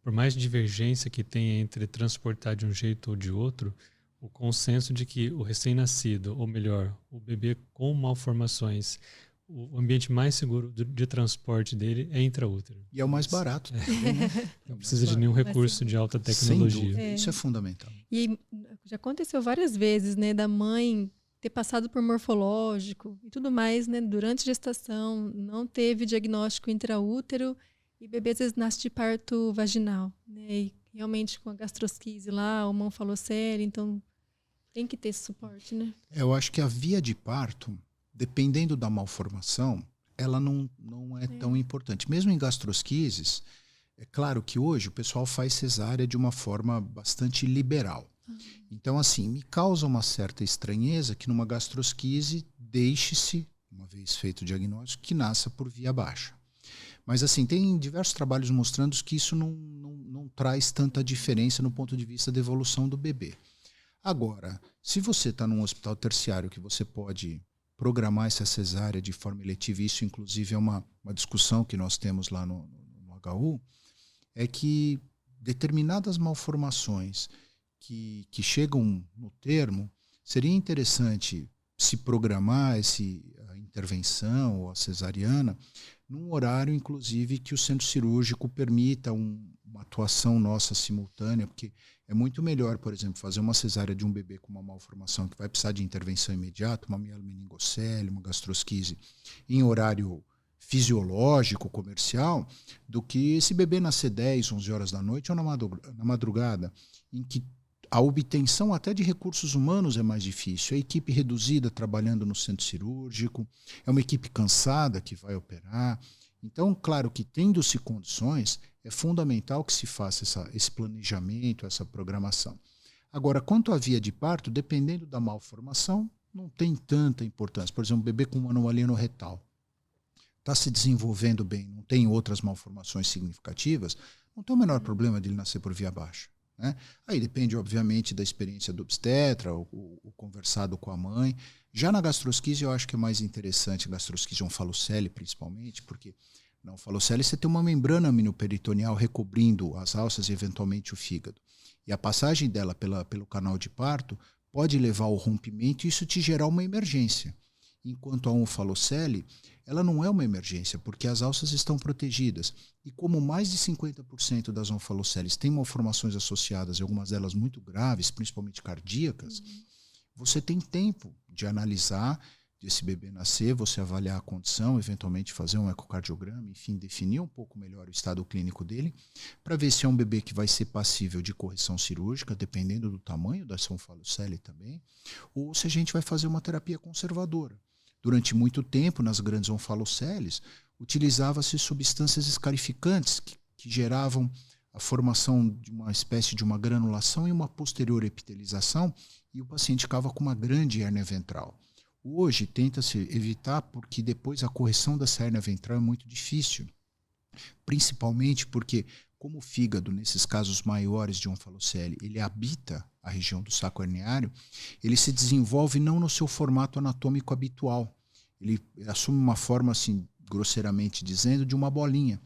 por mais divergência que tenha entre transportar de um jeito ou de outro, o consenso de que o recém-nascido, ou melhor, o bebê com malformações, o ambiente mais seguro de transporte dele é intraútero. E é o mais barato. Também, né? Não precisa de nenhum recurso de alta tecnologia. Isso é fundamental. E já aconteceu várias vezes, né, da mãe ter passado por morfológico e tudo mais, né, durante a gestação, não teve diagnóstico intraútero e bebê às vezes nasce de parto vaginal, né, e realmente com a gastrosquise lá, o mão falocele, então tem que ter esse suporte, né? Eu acho que a via de parto, dependendo da malformação, ela não é tão importante. Mesmo em gastrosquises, é claro que hoje o pessoal faz cesárea de uma forma bastante liberal. Então, assim, me causa uma certa estranheza que numa gastrosquise deixe-se, uma vez feito o diagnóstico, que nasça por via baixa. Mas assim, tem diversos trabalhos mostrando que isso não traz tanta diferença no ponto de vista da evolução do bebê. Agora, se você está num hospital terciário que você pode programar essa cesárea de forma eletiva, isso inclusive é uma discussão que nós temos lá no HU, é que determinadas malformações que chegam no termo, seria interessante se programar a intervenção ou a cesariana num horário, inclusive, que o centro cirúrgico permita uma atuação nossa simultânea, porque é muito melhor, por exemplo, fazer uma cesárea de um bebê com uma malformação que vai precisar de intervenção imediata, uma mielomeningocele, uma gastrosquise, em horário fisiológico, comercial, do que esse bebê nascer 10, 11 horas da noite ou na madrugada, em que a obtenção até de recursos humanos é mais difícil. A equipe reduzida trabalhando no centro cirúrgico, é uma equipe cansada que vai operar. Então, claro que tendo-se condições, é fundamental que se faça esse planejamento, essa programação. Agora, quanto à via de parto, dependendo da malformação, não tem tanta importância. Por exemplo, um bebê com uma anomalia no retal está se desenvolvendo bem, não tem outras malformações significativas, não tem o menor problema de ele nascer por via baixa. Né? Aí depende, obviamente, da experiência do obstetra, o conversado com a mãe. Já na gastrosquise, eu acho que é mais interessante, a gastrosquise onfalocele, principalmente, porque na onfalocele você tem uma membrana aminoperitoneal recobrindo as alças e, eventualmente, o fígado. E a passagem dela pelo canal de parto pode levar ao rompimento e isso te gerar uma emergência. Enquanto a onfalocele, ela não é uma emergência, porque as alças estão protegidas. E como mais de 50% das onfaloceles têm malformações associadas, e algumas delas muito graves, principalmente cardíacas, você tem tempo de analisar esse bebê nascer, você avaliar a condição, eventualmente fazer um ecocardiograma, enfim, definir um pouco melhor o estado clínico dele, para ver se é um bebê que vai ser passível de correção cirúrgica, dependendo do tamanho da onfalocele também, ou se a gente vai fazer uma terapia conservadora. Durante muito tempo, nas grandes onfaloceles, utilizava-se substâncias escarificantes que geravam a formação de uma espécie de uma granulação e uma posterior epitelização, e o paciente ficava com uma grande hérnia ventral. Hoje, tenta-se evitar porque depois a correção dessa hérnia ventral é muito difícil, principalmente porque, como o fígado, nesses casos maiores de onfalocele, ele habita a região do saco herniário, ele se desenvolve não no seu formato anatômico habitual. Ele assume uma forma, assim, grosseiramente dizendo, de uma bolinha.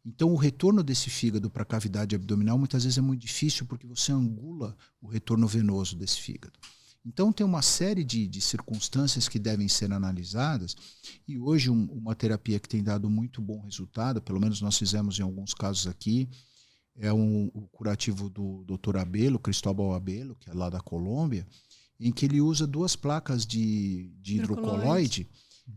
Então, o retorno desse fígado para a cavidade abdominal muitas vezes é muito difícil porque você angula o retorno venoso desse fígado. Então, tem uma série de circunstâncias que devem ser analisadas e hoje uma terapia que tem dado muito bom resultado, pelo menos nós fizemos em alguns casos aqui, é o curativo do Dr. Abelo, Cristóbal Abelo, que é lá da Colômbia, em que ele usa 2 placas de hidrocoloide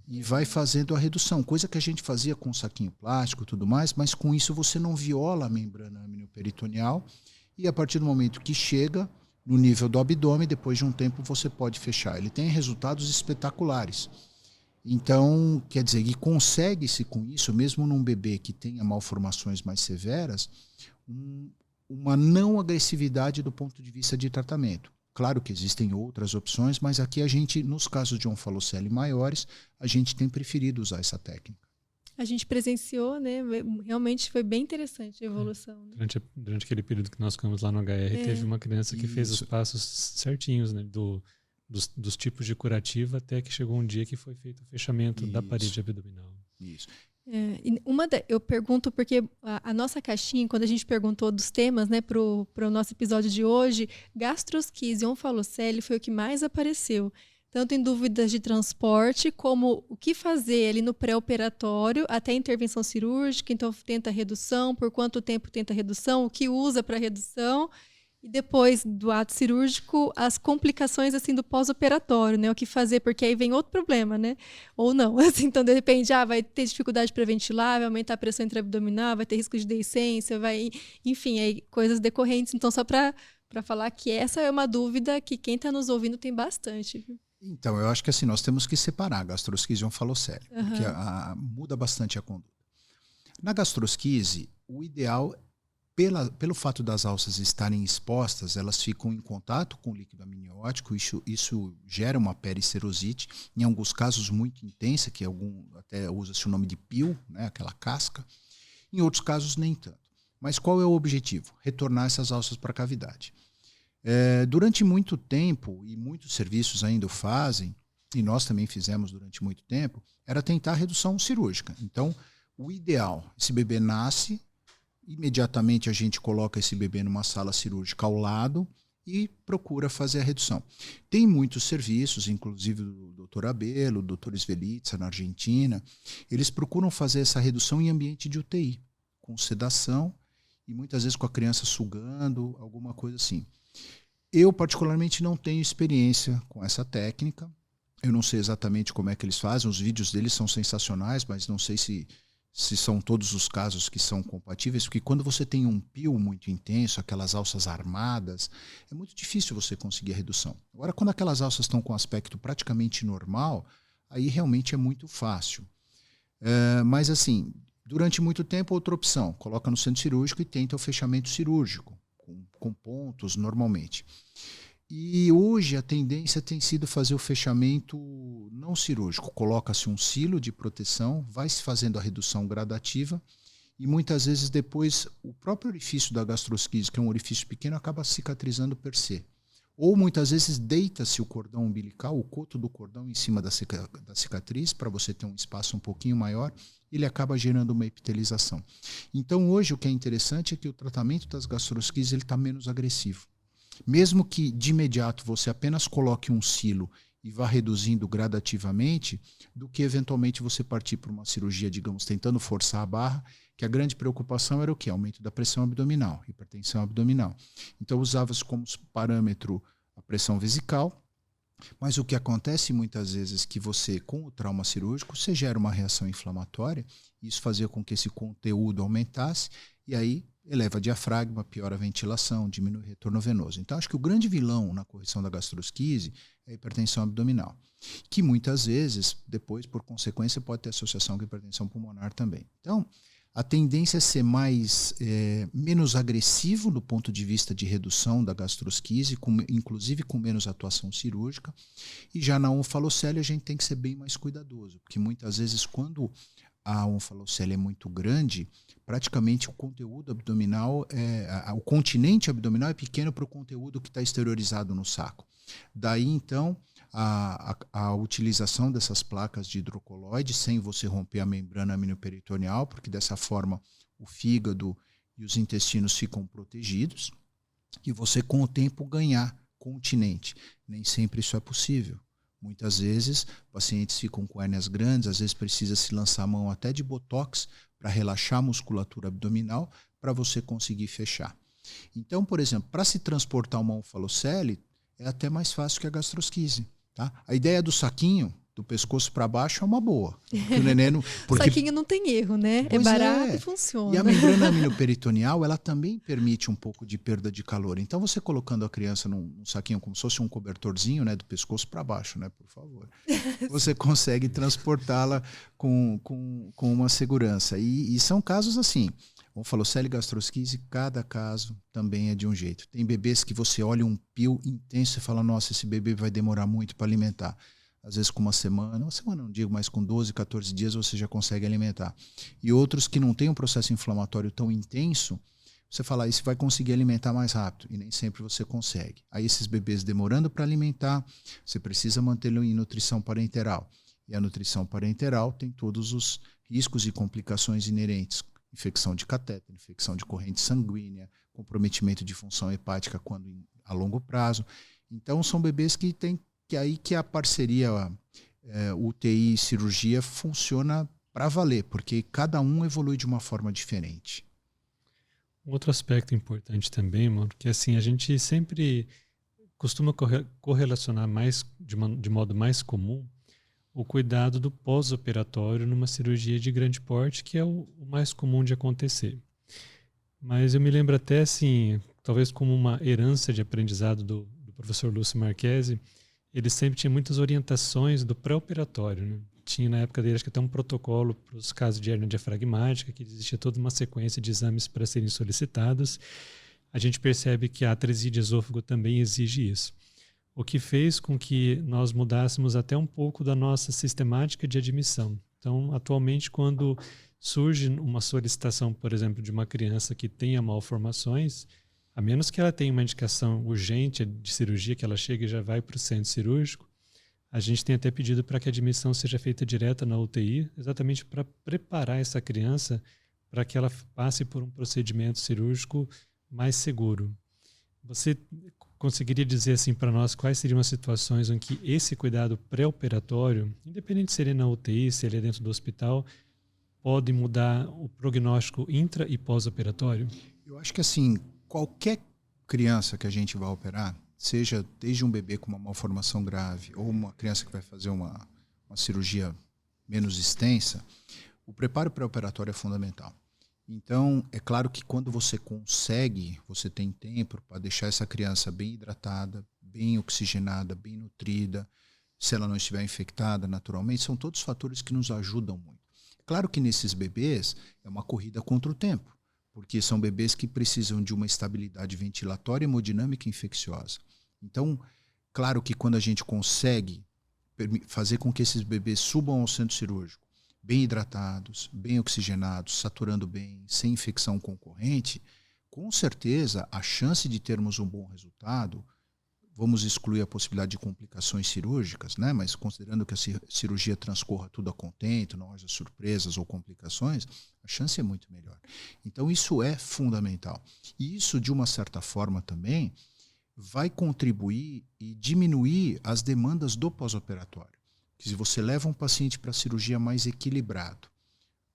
e vai fazendo a redução, coisa que a gente fazia com saquinho plástico e tudo mais, mas com isso você não viola a membrana aminoperitoneal e a partir do momento que chega no nível do abdômen, depois de um tempo você pode fechar. Ele tem resultados espetaculares. Então, quer dizer, e consegue-se com isso, mesmo num bebê que tenha malformações mais severas, uma não agressividade do ponto de vista de tratamento. Claro que existem outras opções, mas aqui a gente, nos casos de onfalocele maiores, a gente tem preferido usar essa técnica. A gente presenciou, né? Realmente foi bem interessante a evolução. Né? Durante aquele período que nós ficamos lá no HR, teve uma criança que fez os passos certinhos, né? Dos tipos de curativa até que chegou um dia que foi feito o fechamento da parede abdominal. Isso. Eu pergunto porque a nossa caixinha, quando a gente perguntou dos temas, né, pro nosso episódio de hoje, gastrosquise e onfalocele foi o que mais apareceu. Tanto em dúvidas de transporte, como o que fazer ali no pré-operatório, até a intervenção cirúrgica, então tenta redução, por quanto tempo tenta redução, o que usa para redução, e depois do ato cirúrgico, as complicações assim do pós-operatório, né? O que fazer, porque aí vem outro problema, né? Ou não, assim, então de repente, vai ter dificuldade para ventilar, vai aumentar a pressão intraabdominal, vai ter risco de deiscência, enfim, aí coisas decorrentes. Então, só para falar que essa é uma dúvida que quem está nos ouvindo tem bastante. Então, eu acho que assim, nós temos que separar a gastrosquise e onfalocele, porque muda bastante a conduta. Na gastrosquise, o ideal, pelo fato das alças estarem expostas, elas ficam em contato com o líquido amniótico, isso gera uma pericerosite, em alguns casos muito intensa, que até usa-se o nome de peel, né, aquela casca, Em outros casos, nem tanto. Mas qual é o objetivo? Retornar essas alças para a cavidade. Durante muito tempo, e muitos serviços ainda o fazem, e nós também fizemos durante muito tempo, era tentar a redução cirúrgica. Então, o ideal, esse bebê nasce, imediatamente a gente coloca esse bebê numa sala cirúrgica ao lado e procura fazer a redução. Tem muitos serviços, inclusive do Dr. Abelo, do Dr. Svelitza, na Argentina, eles procuram fazer essa redução em ambiente de UTI, com sedação e muitas vezes com a criança sugando, alguma coisa assim. Eu, particularmente, não tenho experiência com essa técnica. Eu não sei exatamente como é que eles fazem. Os vídeos deles são sensacionais, mas não sei se são todos os casos que são compatíveis, porque quando você tem um pio muito intenso, aquelas alças armadas, é muito difícil você conseguir a redução. Agora, quando aquelas alças estão com aspecto praticamente normal, aí realmente é muito fácil. Mas assim, durante muito tempo, outra opção, coloca no centro cirúrgico e tenta o fechamento cirúrgico, com pontos normalmente. E hoje a tendência tem sido fazer o fechamento não cirúrgico. Coloca-se um silo de proteção, vai se fazendo a redução gradativa e muitas vezes depois o próprio orifício da gastrosquise, que é um orifício pequeno, acaba cicatrizando per se. Ou muitas vezes deita-se o cordão umbilical, o coto do cordão em cima da cicatriz, para você ter um espaço um pouquinho maior, ele acaba gerando uma epitelização. Então hoje o que é interessante é que o tratamento das gastrosquises está menos agressivo. Mesmo que de imediato você apenas coloque um silo e vá reduzindo gradativamente, do que eventualmente você partir para uma cirurgia, digamos, tentando forçar a barra, que a grande preocupação era o quê? Aumento da pressão abdominal, hipertensão abdominal. Então usava-se como parâmetro a pressão vesical, mas o que acontece muitas vezes é que você, com o trauma cirúrgico, você gera uma reação inflamatória, e isso fazia com que esse conteúdo aumentasse, e aí eleva a diafragma, piora a ventilação, diminui o retorno venoso. Então, acho que o grande vilão na correção da gastrosquise é a hipertensão abdominal, que muitas vezes, depois, por consequência, pode ter associação com hipertensão pulmonar também. Então, a tendência é ser menos agressivo do ponto de vista de redução da gastrosquise, inclusive com menos atuação cirúrgica. E já na onfalocele a gente tem que ser bem mais cuidadoso, porque muitas vezes quando a onfalocele é muito grande, praticamente o conteúdo abdominal, o continente abdominal é pequeno para o conteúdo que está exteriorizado no saco. Daí, então, a utilização dessas placas de hidrocoloide sem você romper a membrana aminoperitoneal, porque dessa forma o fígado e os intestinos ficam protegidos e você, com o tempo, ganhar continente. Nem sempre isso é possível. Muitas vezes, pacientes ficam com hérnias grandes, às vezes precisa se lançar a mão até de botox para relaxar a musculatura abdominal para você conseguir fechar. Então, por exemplo, para se transportar uma onfalocele, é até mais fácil que a gastrosquise. Tá? A ideia do saquinho, do pescoço para baixo, é uma boa. O saquinho não tem erro, né? É barato e funciona. E a membrana aminoperitoneal, ela também permite um pouco de perda de calor. Então, você colocando a criança num saquinho como se fosse um cobertorzinho, né, do pescoço para baixo, né, por favor, você consegue transportá-la com uma segurança. E são casos assim. Onfalocele e gastrosquise, cada caso também é de um jeito. Tem bebês que você olha um pio intenso e fala, nossa, esse bebê vai demorar muito para alimentar. Às vezes com uma semana não digo, mas com 12, 14 dias você já consegue alimentar. E outros que não têm um processo inflamatório tão intenso, você fala, isso vai conseguir alimentar mais rápido. E nem sempre você consegue. Aí esses bebês demorando para alimentar, você precisa mantê-lo em nutrição parenteral. E a nutrição parenteral tem todos os riscos e complicações inerentes. Infecção de catéter, infecção de corrente sanguínea, comprometimento de função hepática a longo prazo. Então, são bebês que tem que a parceria UTI e cirurgia funciona para valer, porque cada um evolui de uma forma diferente. Um outro aspecto importante também, Mauro, que assim, a gente sempre costuma correlacionar de modo mais comum o cuidado do pós-operatório numa cirurgia de grande porte, que é o mais comum de acontecer. Mas eu me lembro até, assim, talvez como uma herança de aprendizado do professor Lúcio Marchesi, ele sempre tinha muitas orientações do pré-operatório, né? Tinha na época dele, acho que até um protocolo para os casos de hérnia diafragmática, que existia toda uma sequência de exames para serem solicitados. A gente percebe que a atresia de esôfago também exige isso. O que fez com que nós mudássemos até um pouco da nossa sistemática de admissão. Então, atualmente, quando surge uma solicitação, por exemplo, de uma criança que tenha malformações, a menos que ela tenha uma indicação urgente de cirurgia, que ela chegue e já vai para o centro cirúrgico, a gente tem até pedido para que a admissão seja feita direta na UTI, exatamente para preparar essa criança para que ela passe por um procedimento cirúrgico mais seguro. Você conseguiria dizer assim para nós quais seriam as situações em que esse cuidado pré-operatório, independente se ele é na UTI, se ele é dentro do hospital, pode mudar o prognóstico intra e pós-operatório? Eu acho que assim, qualquer criança que a gente vai operar, seja desde um bebê com uma malformação grave ou uma criança que vai fazer uma cirurgia menos extensa, o preparo pré-operatório é fundamental. Então, é claro que quando você consegue, você tem tempo para deixar essa criança bem hidratada, bem oxigenada, bem nutrida, se ela não estiver infectada naturalmente, são todos fatores que nos ajudam muito. Claro que nesses bebês é uma corrida contra o tempo, porque são bebês que precisam de uma estabilidade ventilatória, hemodinâmica e infecciosa. Então, claro que quando a gente consegue fazer com que esses bebês subam ao centro cirúrgico, bem hidratados, bem oxigenados, saturando bem, sem infecção concorrente, com certeza a chance de termos um bom resultado, vamos excluir a possibilidade de complicações cirúrgicas, né? Mas considerando que a cirurgia transcorra tudo a contento, não haja surpresas ou complicações, a chance é muito melhor. Então isso é fundamental. E isso, de uma certa forma também, vai contribuir e diminuir as demandas do pós-operatório. Se você leva um paciente para a cirurgia mais equilibrado,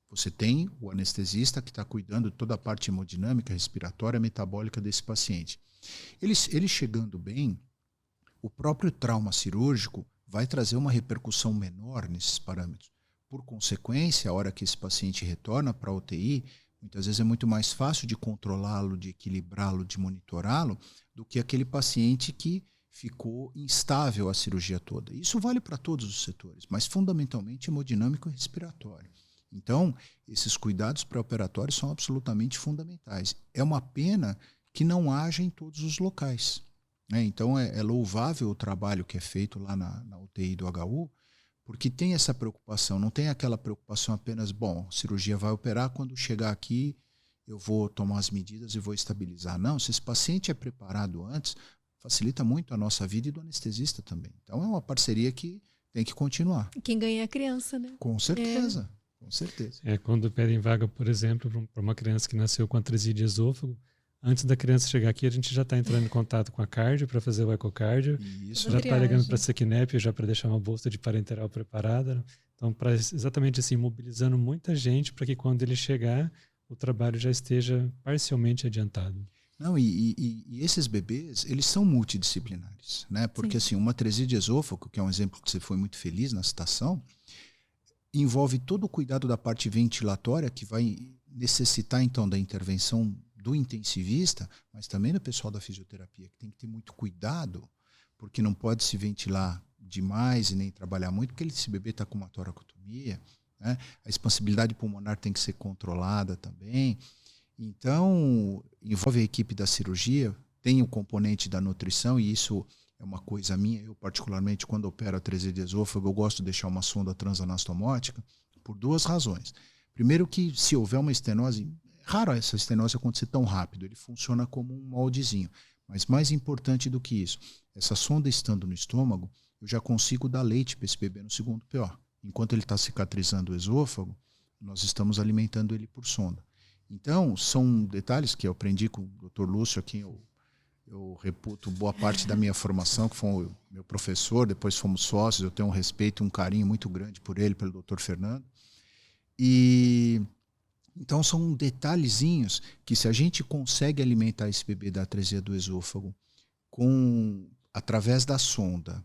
você tem o anestesista que está cuidando de toda a parte hemodinâmica, respiratória, metabólica desse paciente. Ele chegando bem, o próprio trauma cirúrgico vai trazer uma repercussão menor nesses parâmetros. Por consequência, a hora que esse paciente retorna para a UTI, muitas vezes é muito mais fácil de controlá-lo, de equilibrá-lo, de monitorá-lo, do que aquele paciente que ficou instável a cirurgia toda. Isso vale para todos os setores, mas fundamentalmente hemodinâmico e respiratório. Então, esses cuidados pré-operatórios são absolutamente fundamentais. É uma pena que não haja em todos os locais. Então, é louvável o trabalho que é feito lá na UTI do HU, porque tem essa preocupação, não tem aquela preocupação apenas, bom, a cirurgia vai operar, quando chegar aqui eu vou tomar as medidas e vou estabilizar. Não, se esse paciente é preparado antes, facilita muito a nossa vida e do anestesista também. Então é uma parceria que tem que continuar. Quem ganha é a criança, né? Com certeza, com certeza. Quando pedem vaga, por exemplo, para uma criança que nasceu com atresia de esôfago, antes da criança chegar aqui, a gente já está entrando em contato com a cardio para fazer o ecocardio. Isso. Já está ligando para a Sequinep já para deixar uma bolsa de parenteral preparada. Então, exatamente assim, mobilizando muita gente para que quando ele chegar, o trabalho já esteja parcialmente adiantado. Não, e esses bebês, eles são multidisciplinares, né? Porque assim, uma atresia de esôfago, que é um exemplo que você foi muito feliz na citação, envolve todo o cuidado da parte ventilatória, que vai necessitar então da intervenção do intensivista, mas também do pessoal da fisioterapia, que tem que ter muito cuidado, porque não pode se ventilar demais e nem trabalhar muito, porque esse bebê está com uma toracotomia, né? A expansibilidade pulmonar tem que ser controlada também. Então, envolve a equipe da cirurgia, tem o componente da nutrição, e isso é uma coisa minha. Eu, particularmente, quando opero a atresia de esôfago, eu gosto de deixar uma sonda transanastomótica por duas razões. Primeiro que, se houver uma estenose, é raro essa estenose acontecer tão rápido, ele funciona como um moldezinho. Mas mais importante do que isso, essa sonda estando no estômago, eu já consigo dar leite para esse bebê no segundo PO. Enquanto ele está cicatrizando o esôfago, nós estamos alimentando ele por sonda. Então, são detalhes que eu aprendi com o Dr. Lúcio, a quem eu reputo boa parte da minha formação, que foi o meu professor, depois fomos sócios, eu tenho um respeito e um carinho muito grande por ele, pelo Dr. Fernando. E então são detalhezinhos que, se a gente consegue alimentar esse bebê da atresia do esôfago através da sonda,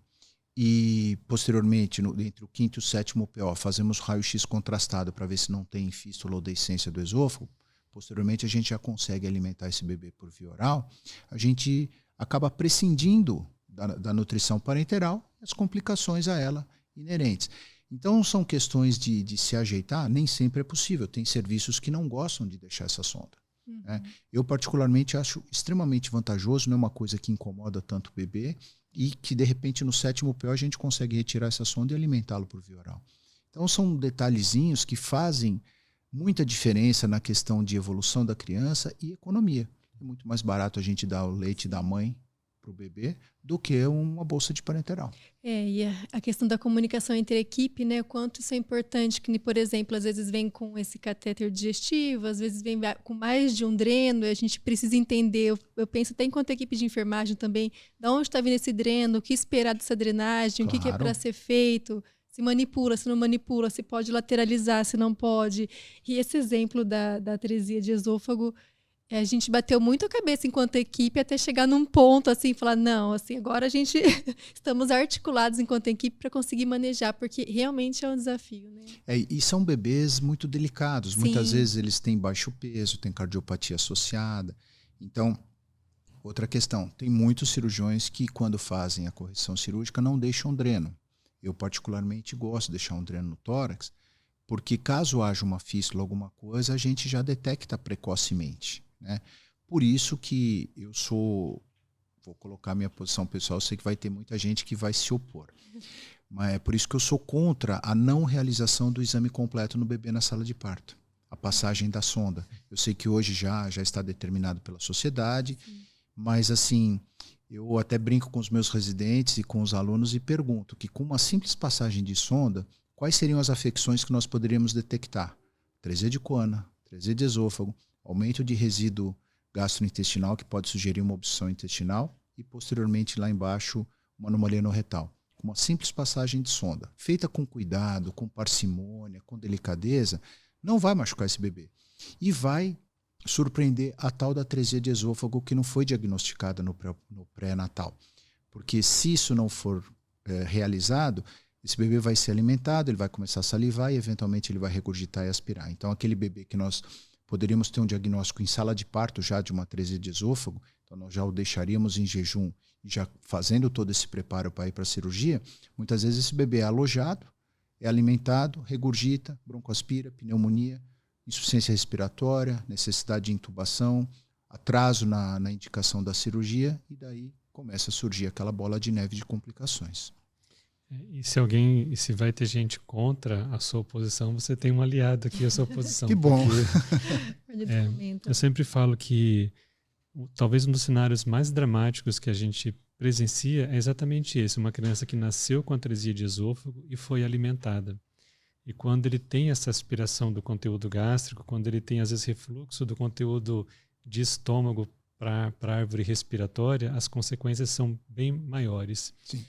e posteriormente, entre o 5º e o 7º PO, fazemos raio-x contrastado para ver se não tem fístula ou deiscência do esôfago, posteriormente a gente já consegue alimentar esse bebê por via oral, a gente acaba prescindindo da nutrição parenteral e as complicações a ela inerentes. Então são questões de se ajeitar, nem sempre é possível. Tem serviços que não gostam de deixar essa sonda. Né? Eu particularmente acho extremamente vantajoso, não é uma coisa que incomoda tanto o bebê, e que de repente no 7º PO a gente consegue retirar essa sonda e alimentá-lo por via oral. Então são detalhezinhos que fazem muita diferença na questão de evolução da criança e economia. É muito mais barato a gente dar o leite da mãe para o bebê do que uma bolsa de parenteral. E a questão da comunicação entre a equipe, né? O quanto isso é importante, que, por exemplo, às vezes vem com esse catéter digestivo, às vezes vem com mais de um dreno, e a gente precisa entender, eu penso até enquanto equipe de enfermagem também, de onde está vindo esse dreno, o que esperar dessa drenagem, Claro. o que é para ser feito, se manipula, se não manipula, se pode lateralizar, se não pode. E esse exemplo da atresia de esôfago, a gente bateu muito a cabeça enquanto equipe até chegar num ponto assim, falar, não, assim, agora a gente estamos articulados enquanto equipe para conseguir manejar, porque realmente é um desafio, né? E são bebês muito delicados. Sim. Muitas vezes eles têm baixo peso, têm cardiopatia associada. Então, outra questão, tem muitos cirurgiões que quando fazem a correção cirúrgica não deixam dreno. Eu particularmente gosto de deixar um dreno no tórax, porque caso haja uma fístula, alguma coisa, a gente já detecta precocemente, né? Por isso que vou colocar minha posição pessoal, eu sei que vai ter muita gente que vai se opor, mas é por isso que eu sou contra a não realização do exame completo no bebê na sala de parto, a passagem da sonda. Eu sei que hoje já está determinado pela sociedade, mas assim, eu até brinco com os meus residentes e com os alunos e pergunto que com uma simples passagem de sonda, quais seriam as afecções que nós poderíamos detectar? Atresia de coana, atresia de esôfago, aumento de resíduo gastrointestinal, que pode sugerir uma obstrução intestinal, e posteriormente lá embaixo uma anomalia anorretal. Com uma simples passagem de sonda, feita com cuidado, com parcimônia, com delicadeza, não vai machucar esse bebê. E vai surpreender a tal da atresia de esôfago que não foi diagnosticada no pré-natal. Porque se isso não for realizado, esse bebê vai ser alimentado, ele vai começar a salivar e eventualmente ele vai regurgitar e aspirar. Então aquele bebê que nós poderíamos ter um diagnóstico em sala de parto já de uma atresia de esôfago, então nós já o deixaríamos em jejum e já fazendo todo esse preparo para ir para a cirurgia, muitas vezes esse bebê é alojado, é alimentado, regurgita, broncoaspira, pneumonia, insuficiência respiratória, necessidade de intubação, atraso na indicação da cirurgia e daí começa a surgir aquela bola de neve de complicações. E se vai ter gente contra a sua posição, você tem um aliado aqui à sua posição. Que bom! Eu sempre falo que talvez um dos cenários mais dramáticos que a gente presencia é exatamente esse, uma criança que nasceu com atresia de esôfago e foi alimentada. E quando ele tem essa aspiração do conteúdo gástrico, quando ele tem às vezes refluxo do conteúdo de estômago para a árvore respiratória, as consequências são bem maiores. Sim.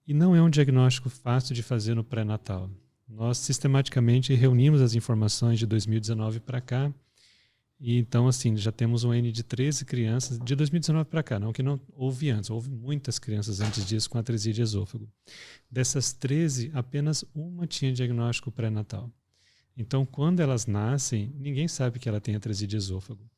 E não é um diagnóstico fácil de fazer no pré-natal. Nós sistematicamente reunimos as informações de 2019 para cá, e então assim, já temos um N de 13 crianças, de 2019 para cá, não que não houve antes, houve muitas crianças antes disso com atresia de esôfago. Dessas 13, apenas uma tinha diagnóstico pré-natal. Então, quando elas nascem, ninguém sabe que ela tem atresia de esôfago.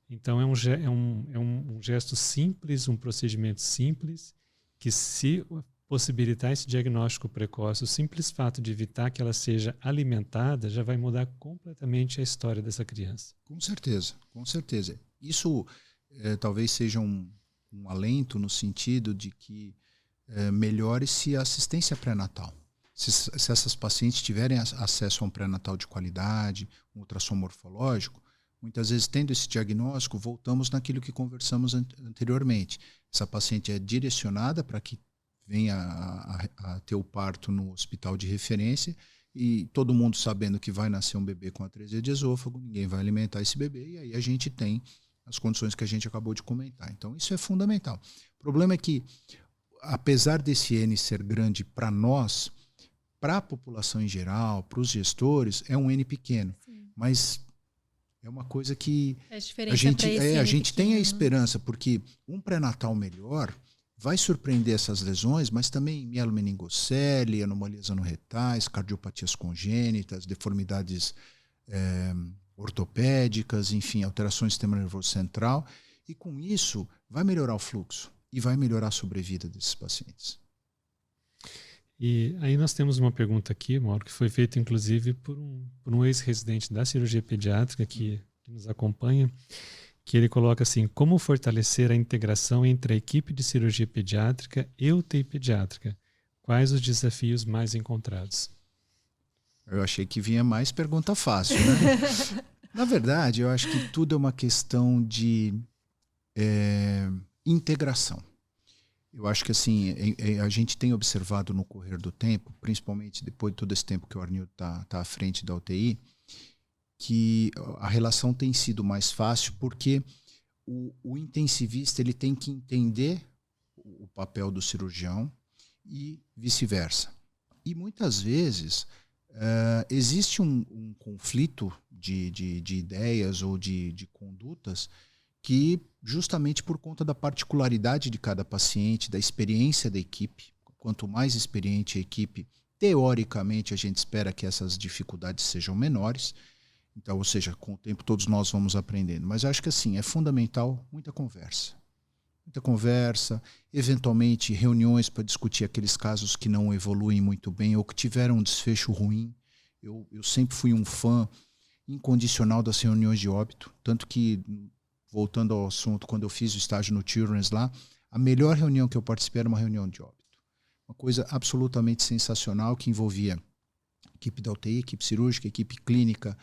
Então, é um gesto simples, um procedimento simples, que se possibilitar esse diagnóstico precoce, o simples fato de evitar que ela seja alimentada já vai mudar completamente a história dessa criança. Com certeza, com certeza. Isso talvez seja um alento no sentido de que melhore-se a assistência pré-natal. Se essas pacientes tiverem acesso a um pré-natal de qualidade, um ultrassom morfológico, muitas vezes tendo esse diagnóstico, voltamos naquilo que conversamos anteriormente. Essa paciente é direcionada para que venha a ter o parto no hospital de referência e todo mundo sabendo que vai nascer um bebê com atresia de esôfago, ninguém vai alimentar esse bebê e aí a gente tem as condições que a gente acabou de comentar. Então isso é fundamental. O problema é que, apesar desse N ser grande para nós, para a população em geral, para os gestores, é um N pequeno. Sim. Mas é uma coisa que a gente tem a esperança, porque um pré-natal melhor vai surpreender essas lesões, mas também mielomeningocele, anomalias anorretais, cardiopatias congênitas, deformidades ortopédicas, enfim, alterações do sistema nervoso central. E com isso vai melhorar o fluxo e vai melhorar a sobrevida desses pacientes. E aí nós temos uma pergunta aqui, Mauro, que foi feita inclusive por um ex-residente da cirurgia pediátrica que nos acompanha, que ele coloca assim: como fortalecer a integração entre a equipe de cirurgia pediátrica e UTI pediátrica? Quais os desafios mais encontrados? Eu achei que vinha mais pergunta fácil, né? Na verdade, eu acho que tudo é uma questão de integração. Eu acho que assim, a gente tem observado no correr do tempo, principalmente depois de todo esse tempo que o Arnildo está à frente da UTI, que a relação tem sido mais fácil porque o intensivista ele tem que entender o papel do cirurgião e vice-versa. E muitas vezes existe um conflito de ideias ou de condutas que justamente por conta da particularidade de cada paciente, da experiência da equipe, quanto mais experiente a equipe, teoricamente a gente espera que essas dificuldades sejam menores. Então, ou seja, com o tempo todos nós vamos aprendendo. Mas eu acho que assim, é fundamental muita conversa. Muita conversa, eventualmente reuniões para discutir aqueles casos que não evoluem muito bem ou que tiveram um desfecho ruim. Eu sempre fui um fã incondicional das reuniões de óbito, tanto que, voltando ao assunto, quando eu fiz o estágio no Children's lá, a melhor reunião que eu participei era uma reunião de óbito. Uma coisa absolutamente sensacional que envolvia equipe da UTI, equipe cirúrgica, equipe clínica,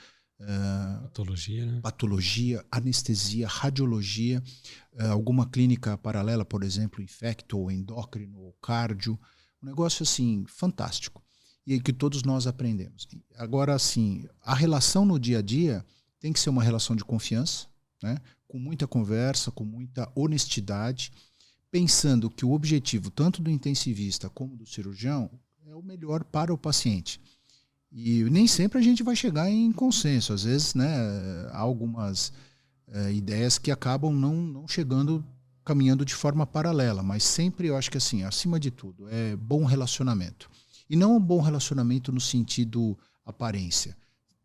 patologia, né? Patologia, anestesia, radiologia, alguma clínica paralela, por exemplo, infecto, ou endócrino, ou cardio. Um negócio assim, fantástico. E que todos nós aprendemos. Agora, assim, a relação no dia a dia tem que ser uma relação de confiança, né? Com muita conversa, com muita honestidade, pensando que o objetivo tanto do intensivista como do cirurgião é o melhor para o paciente. E nem sempre a gente vai chegar em consenso. Às vezes, né, há algumas ideias que acabam não chegando, caminhando de forma paralela. Mas sempre eu acho que, assim, acima de tudo, é bom relacionamento. E não um bom relacionamento no sentido aparência.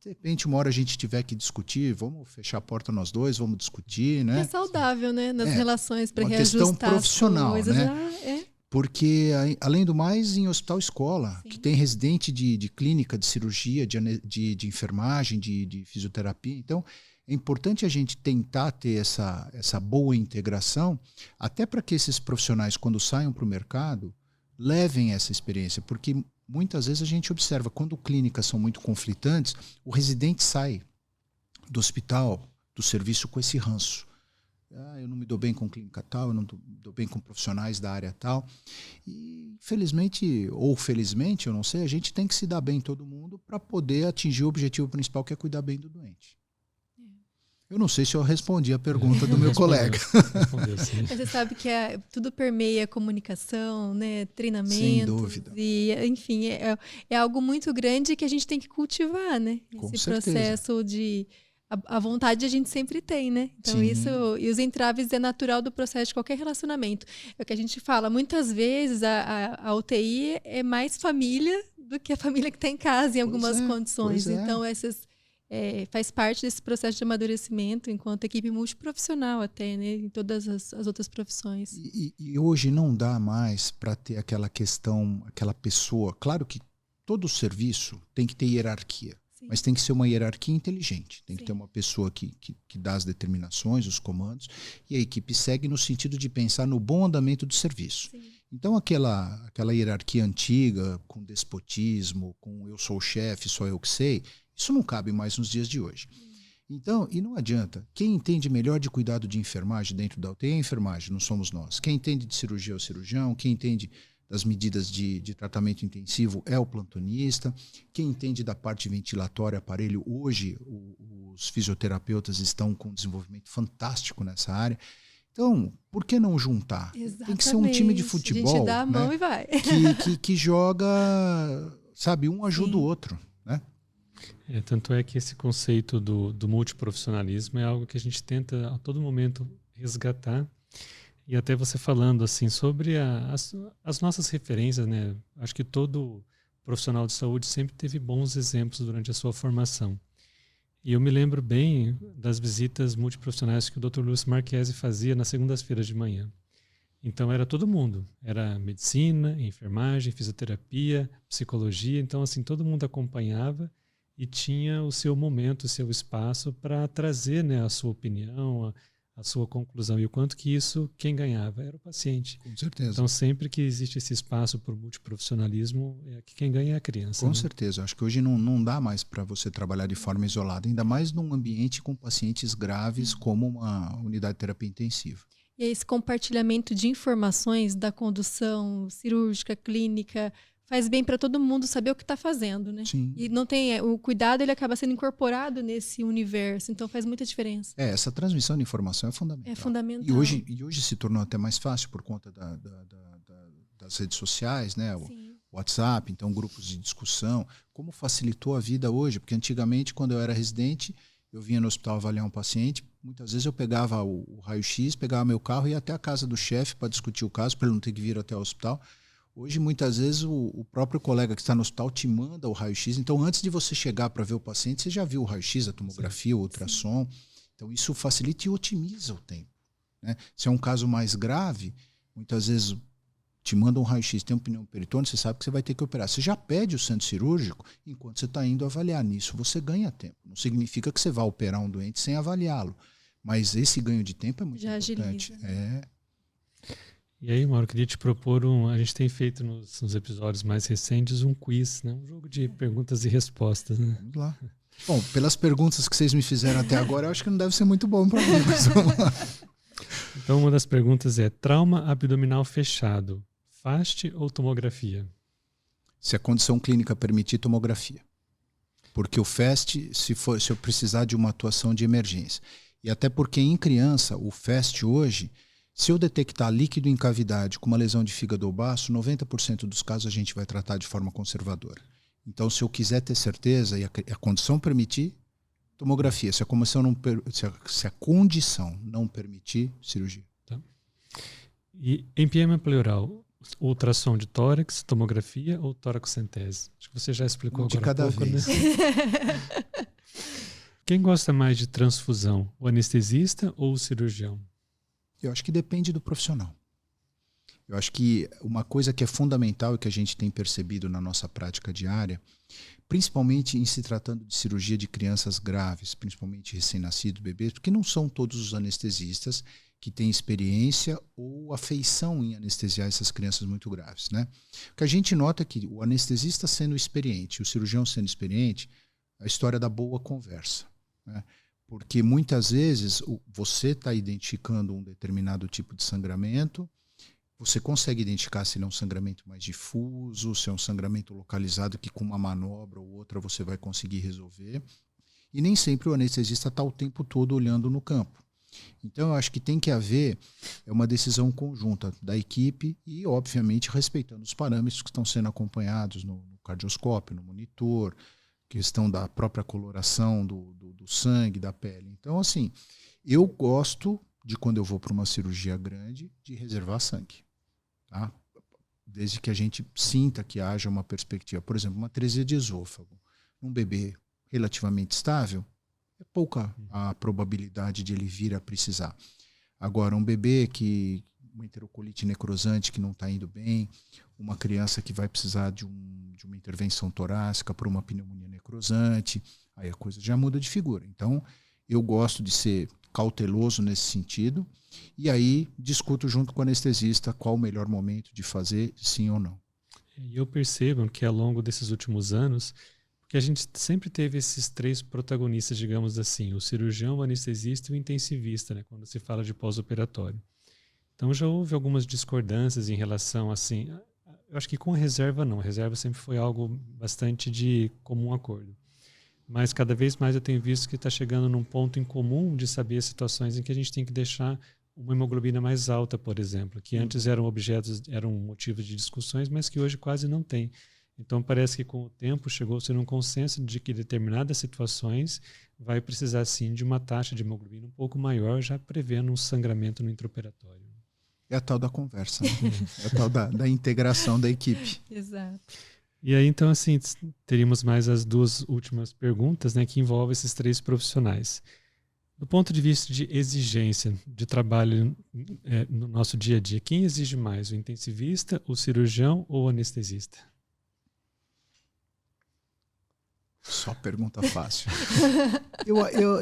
De repente, uma hora a gente tiver que discutir, vamos fechar a porta nós dois, vamos discutir, né? É saudável, né? Nas relações para uma reajustar questão profissional, as coisas. Né? Porque, além do mais, em hospital-escola, que tem residente de clínica, de cirurgia, de enfermagem, de fisioterapia. Então, é importante a gente tentar ter essa boa integração, até para que esses profissionais, quando saiam para o mercado, levem essa experiência. Porque muitas vezes a gente observa, quando clínicas são muito conflitantes, o residente sai do hospital, do serviço, com esse ranço. Eu não me dou bem com clínica tal, eu não me dou bem com profissionais da área tal. E infelizmente, ou felizmente, eu não sei, a gente tem que se dar bem todo mundo para poder atingir o objetivo principal, que é cuidar bem do doente. Eu não sei se eu respondi a pergunta do meu colega. Respondeu, sim. Mas você sabe que tudo permeia a comunicação, né? Treinamento. Sem dúvida. E, enfim, é algo muito grande que a gente tem que cultivar, né? Com Esse certeza. processo de... A vontade a gente sempre tem, né? Então, Sim. isso... E os entraves é natural do processo de qualquer relacionamento. É o que a gente fala. Muitas vezes, a UTI é mais família do que a família que está em casa, em algumas condições. Então, essas... faz parte desse processo de amadurecimento enquanto equipe multiprofissional até, né, em todas as outras profissões. E hoje não dá mais para ter aquela questão, aquela pessoa. Claro que todo serviço tem que ter hierarquia, sim, mas tem que ser uma hierarquia inteligente. Tem, sim, que ter uma pessoa que dá as determinações, os comandos, e a equipe segue no sentido de pensar no bom andamento do serviço. Sim. Então aquela hierarquia antiga, com despotismo, com eu sou o chefe, só eu que sei, isso não cabe mais nos dias de hoje. Então, e não adianta. Quem entende melhor de cuidado de enfermagem dentro da UTI é a enfermagem, não somos nós. Quem entende de cirurgia é o cirurgião, quem entende das medidas de tratamento intensivo é o plantonista, quem entende da parte ventilatória, aparelho, hoje os fisioterapeutas estão com um desenvolvimento fantástico nessa área. Então, por que não juntar? Exatamente. Tem que ser um time de futebol, a gente dá a mão, né? E vai. Que joga, sabe, um ajuda, sim, o outro, né? Tanto é que esse conceito do multiprofissionalismo é algo que a gente tenta a todo momento resgatar. E até você falando assim sobre as nossas referências, né? Acho que todo profissional de saúde sempre teve bons exemplos durante a sua formação. E eu me lembro bem das visitas multiprofissionais que o Dr. Lúcio Marchese fazia nas segundas-feiras de manhã. Então era todo mundo, era medicina, enfermagem, fisioterapia, psicologia. Então assim, todo mundo acompanhava e tinha o seu momento, o seu espaço para trazer, né, a sua opinião, a sua conclusão. E o quanto que isso, quem ganhava era o paciente. Com certeza. Então, sempre que existe esse espaço para o multiprofissionalismo, que quem ganha é a criança. Com certeza. Acho que hoje não dá mais para você trabalhar de forma isolada, ainda mais num ambiente com pacientes graves como uma unidade de terapia intensiva. E esse compartilhamento de informações da condução cirúrgica, clínica, faz bem para todo mundo saber o que está fazendo, né? Sim. E não tem o cuidado, ele acaba sendo incorporado nesse universo, então faz muita diferença. Essa transmissão de informação é fundamental. É fundamental. E hoje se tornou até mais fácil por conta das redes sociais, né? O WhatsApp, então grupos de discussão. Como facilitou a vida hoje? Porque antigamente, quando eu era residente, eu vinha no hospital avaliar um paciente, muitas vezes eu pegava o raio-x, pegava meu carro e ia até a casa do chefe para discutir o caso, para ele não ter que vir até o hospital. Hoje, muitas vezes, o próprio colega que está no hospital te manda o raio-x. Então, antes de você chegar para ver o paciente, você já viu o raio-x, a tomografia, o ultrassom. Então, isso facilita e otimiza o tempo, né? Se é um caso mais grave, muitas vezes te manda um raio-x, tem um pneu peritônio, você sabe que você vai ter que operar. Você já pede o centro cirúrgico enquanto você está indo avaliar. Nisso você ganha tempo. Não significa que você vá operar um doente sem avaliá-lo. Mas esse ganho de tempo é muito importante. Agiliza. E aí, Mauro, eu queria te propor a gente tem feito nos episódios mais recentes um quiz, né? Um jogo de perguntas e respostas, né? Vamos lá. Bom, pelas perguntas que vocês me fizeram até agora, eu acho que não deve ser muito bom para mim, mas vamos lá. Então, uma das perguntas é: trauma abdominal fechado, FAST ou tomografia? Se a condição clínica permitir, tomografia. Porque o FAST, se eu precisar de uma atuação de emergência. E até porque em criança, o FAST hoje, se eu detectar líquido em cavidade com uma lesão de fígado ou baço, 90% dos casos a gente vai tratar de forma conservadora. Então, se eu quiser ter certeza e a condição permitir, tomografia. Se a condição não permitir, cirurgia. Tá. E empiema pleural, ultrassom de tórax, tomografia ou toracocentese? Acho que você já explicou de agora cada há pouco, vez. Né? Quem gosta mais de transfusão, o anestesista ou o cirurgião? Eu acho que depende do profissional. Eu acho que uma coisa que é fundamental e que a gente tem percebido na nossa prática diária, principalmente em se tratando de cirurgia de crianças graves, principalmente recém-nascidos, bebês, porque não são todos os anestesistas que têm experiência ou afeição em anestesiar essas crianças muito graves, né? O que a gente nota é que o anestesista sendo experiente, o cirurgião sendo experiente, a história da boa conversa, né? Porque muitas vezes você está identificando um determinado tipo de sangramento, você consegue identificar se ele é um sangramento mais difuso, se é um sangramento localizado que com uma manobra ou outra você vai conseguir resolver. E nem sempre o anestesista está o tempo todo olhando no campo. Então eu acho que tem que haver uma decisão conjunta da equipe e, obviamente, respeitando os parâmetros que estão sendo acompanhados no cardioscópio, no monitor, questão da própria coloração do sangue, da pele. Então, assim, eu gosto de, quando eu vou para uma cirurgia grande, de reservar sangue. Tá? Desde que a gente sinta que haja uma perspectiva. Por exemplo, uma atresia de esôfago. Um bebê relativamente estável, é pouca a probabilidade de ele vir a precisar. Agora, um bebê que uma enterocolite necrosante que não está indo bem, uma criança que vai precisar de uma intervenção torácica por uma pneumonia necrosante, aí a coisa já muda de figura. Então, eu gosto de ser cauteloso nesse sentido e aí discuto junto com o anestesista qual o melhor momento de fazer, sim ou não. E eu percebo que ao longo desses últimos anos, porque a gente sempre teve esses três protagonistas, digamos assim, o cirurgião, o anestesista e o intensivista, né, quando se fala de pós-operatório. Então já houve algumas discordâncias em relação, assim, eu acho que com a reserva não, a reserva sempre foi algo bastante de comum acordo. Mas cada vez mais eu tenho visto que está chegando num ponto em comum de saber situações em que a gente tem que deixar uma hemoglobina mais alta, por exemplo, que antes eram motivos de discussões, mas que hoje quase não tem. Então parece que com o tempo chegou-se num consenso de que determinadas situações vai precisar sim de uma taxa de hemoglobina um pouco maior, já prevendo um sangramento no intraoperatório. É a tal da conversa, né? É a tal da integração da equipe. Exato. E aí, então, assim, teríamos mais as duas últimas perguntas, né, que envolvem esses três profissionais. Do ponto de vista de exigência de trabalho no nosso dia a dia, quem exige mais, o intensivista, o cirurgião ou o anestesista? Só pergunta fácil.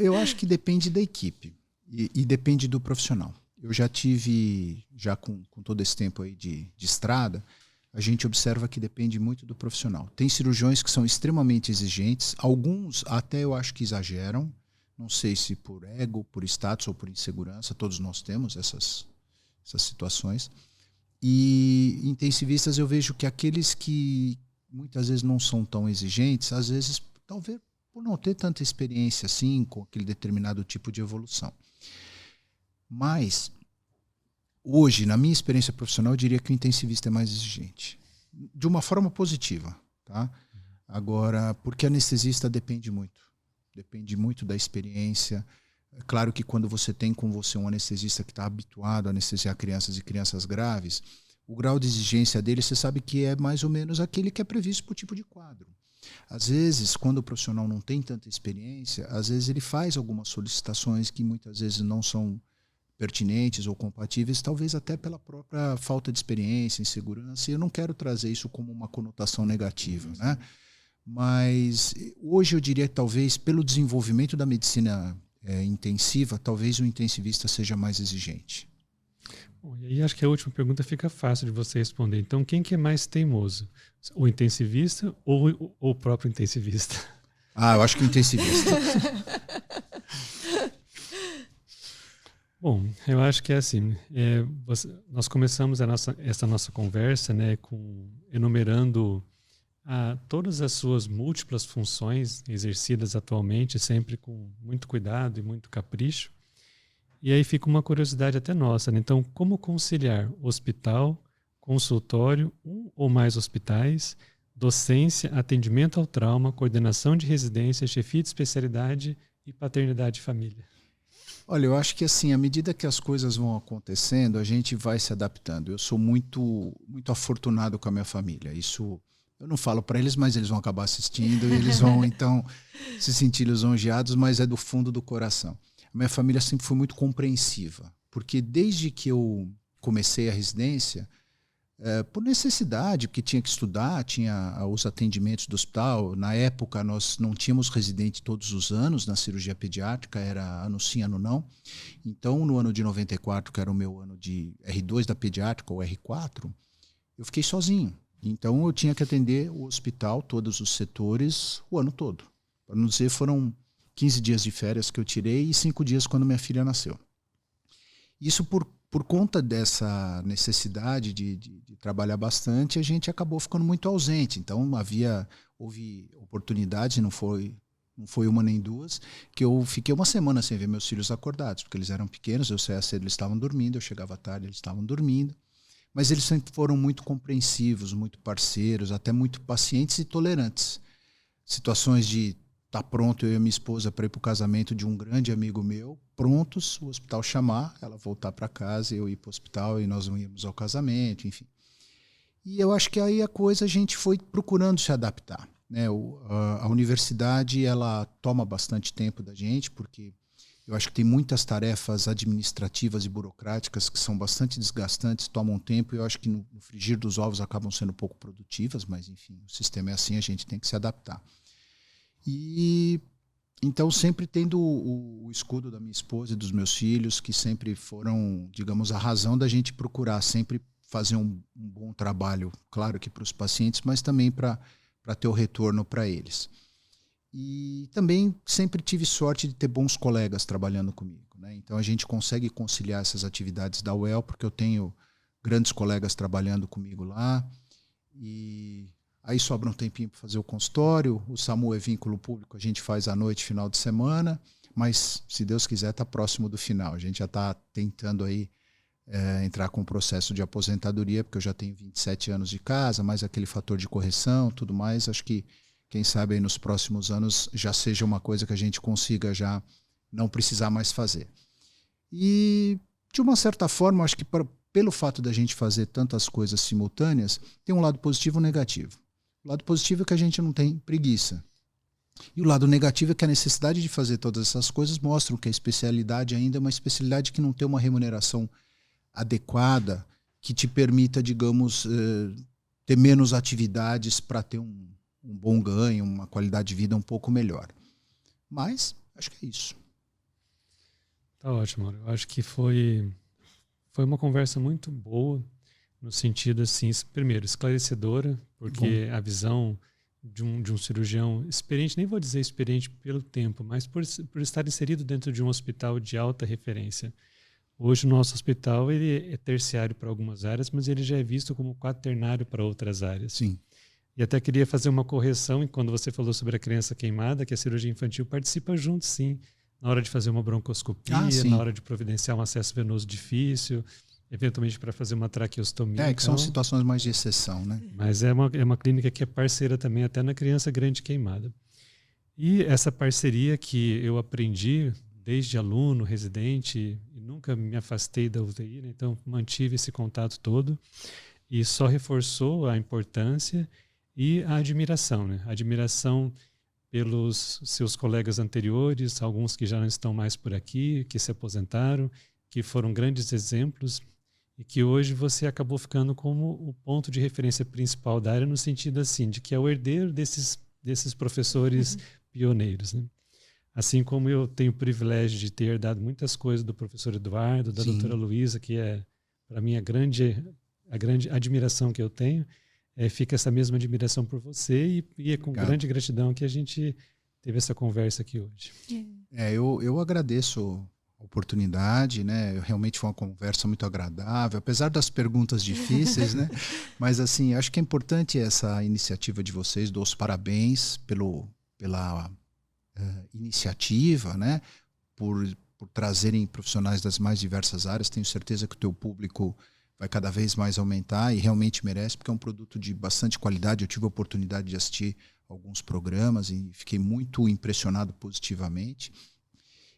Eu acho que depende da equipe. E depende do profissional. Eu já tive, com todo esse tempo aí de estrada, a gente observa que depende muito do profissional. Tem cirurgiões que são extremamente exigentes, alguns até eu acho que exageram, não sei se por ego, por status ou por insegurança, todos nós temos essas situações. E intensivistas eu vejo que aqueles que muitas vezes não são tão exigentes, às vezes talvez por não ter tanta experiência assim com aquele determinado tipo de evolução. Mas hoje, na minha experiência profissional, eu diria que o intensivista é mais exigente. De uma forma positiva, tá? Agora, porque anestesista depende muito. Depende muito da experiência. É claro que quando você tem com você um anestesista que está habituado a anestesiar crianças e crianças graves, o grau de exigência dele, você sabe que é mais ou menos aquele que é previsto por tipo de quadro. Às vezes, quando o profissional não tem tanta experiência, às vezes ele faz algumas solicitações que muitas vezes não são pertinentes ou compatíveis, talvez até pela própria falta de experiência, insegurança, e eu não quero trazer isso como uma conotação negativa, né? Mas hoje eu diria que talvez pelo desenvolvimento da medicina intensiva, talvez o intensivista seja mais exigente. Bom, e aí acho que a última pergunta fica fácil de você responder. Então, quem que é mais teimoso? O intensivista ou o próprio intensivista? Eu acho que o intensivista. Bom, eu acho que é assim, nós começamos essa nossa conversa, né, enumerando todas as suas múltiplas funções exercidas atualmente, sempre com muito cuidado e muito capricho. E aí fica uma curiosidade até nossa, né? Então, como conciliar hospital, consultório, um ou mais hospitais, docência, atendimento ao trauma, coordenação de residência, chefia de especialidade e paternidade e família? Olha, eu acho que assim, à medida que as coisas vão acontecendo, a gente vai se adaptando. Eu sou muito, muito afortunado com a minha família. Isso eu não falo para eles, mas eles vão acabar assistindo e eles vão então se sentir lisonjeados, mas é do fundo do coração. A minha família sempre foi muito compreensiva, porque desde que eu comecei a residência, por necessidade, porque tinha que estudar, tinha os atendimentos do hospital. Na época, nós não tínhamos residente todos os anos na cirurgia pediátrica, era ano sim, ano não. Então, no ano de 94, que era o meu ano de R2 da pediátrica, ou R4, eu fiquei sozinho. Então, eu tinha que atender o hospital, todos os setores, o ano todo. Para não dizer, foram 15 dias de férias que eu tirei e 5 dias quando minha filha nasceu. Isso por conta dessa necessidade de trabalhar bastante, a gente acabou ficando muito ausente. Então, houve oportunidades, não foi uma nem duas, que eu fiquei uma semana sem ver meus filhos acordados, porque eles eram pequenos, eu saía cedo, eles estavam dormindo, eu chegava à tarde, eles estavam dormindo. Mas eles sempre foram muito compreensivos, muito parceiros, até muito pacientes e tolerantes. Situações de estar pronto, eu e a minha esposa, para ir para o casamento de um grande amigo meu, prontos, o hospital chamar, ela voltar para casa, eu ir para o hospital e nós não íamos ao casamento, enfim. E eu acho que aí a gente foi procurando se adaptar, né? A universidade, ela toma bastante tempo da gente, porque eu acho que tem muitas tarefas administrativas e burocráticas que são bastante desgastantes, tomam tempo, e eu acho que no frigir dos ovos acabam sendo pouco produtivas, mas enfim, o sistema é assim, a gente tem que se adaptar. E então sempre tendo o escudo da minha esposa e dos meus filhos, que sempre foram, digamos, a razão da gente procurar sempre fazer um bom trabalho, claro que para os pacientes, mas também para ter o retorno para eles. E também sempre tive sorte de ter bons colegas trabalhando comigo, né? Então a gente consegue conciliar essas atividades da UEL, porque eu tenho grandes colegas trabalhando comigo lá, e aí sobra um tempinho para fazer o consultório. O SAMU é vínculo público, a gente faz à noite, final de semana, mas se Deus quiser está próximo do final. A gente já está tentando aí entrar com o processo de aposentadoria, porque eu já tenho 27 anos de casa, mais aquele fator de correção, tudo mais. Acho que quem sabe aí nos próximos anos já seja uma coisa que a gente consiga já não precisar mais fazer. E de uma certa forma, acho que pelo fato da gente fazer tantas coisas simultâneas, tem um lado positivo e um negativo. O lado positivo é que a gente não tem preguiça. E o lado negativo é que a necessidade de fazer todas essas coisas mostra que a especialidade ainda é uma especialidade que não tem uma remuneração adequada, que te permita, digamos, ter menos atividades para ter um bom ganho, uma qualidade de vida um pouco melhor. Mas acho que é isso. Tá ótimo, Mauro. Eu acho que foi uma conversa muito boa, no sentido, assim, primeiro, esclarecedora, porque a visão de um cirurgião experiente, nem vou dizer experiente pelo tempo, mas por estar inserido dentro de um hospital de alta referência. Hoje o nosso hospital ele é terciário para algumas áreas, mas ele já é visto como quaternário para outras áreas. Sim. E até queria fazer uma correção, e quando você falou sobre a criança queimada, que a cirurgia infantil participa junto, sim, na hora de fazer uma broncoscopia, na hora de providenciar um acesso venoso difícil, eventualmente para fazer uma traqueostomia. Que são situações mais de exceção, né? Mas é uma clínica que é parceira também, até na criança grande queimada. E essa parceria que eu aprendi desde aluno, residente, e nunca me afastei da UTI, né? Então mantive esse contato todo e só reforçou a importância e a admiração, né? A admiração pelos seus colegas anteriores, alguns que já não estão mais por aqui, que se aposentaram, que foram grandes exemplos e que hoje você acabou ficando como o ponto de referência principal da área, no sentido assim, de que é o herdeiro desses professores pioneiros, né? Assim como eu tenho o privilégio de ter herdado muitas coisas do professor Eduardo, da doutora Luísa, que é, para mim, a grande admiração que eu tenho, fica essa mesma admiração por você e é com grande gratidão que a gente teve essa conversa aqui hoje. Eu agradeço a oportunidade, né? Realmente foi uma conversa muito agradável, apesar das perguntas difíceis, né? Mas assim, acho que é importante essa iniciativa de vocês, dou os parabéns pela iniciativa, né? Por trazerem profissionais das mais diversas áreas. Tenho certeza que o teu público vai cada vez mais aumentar e realmente merece, porque é um produto de bastante qualidade. Eu tive a oportunidade de assistir alguns programas e fiquei muito impressionado positivamente.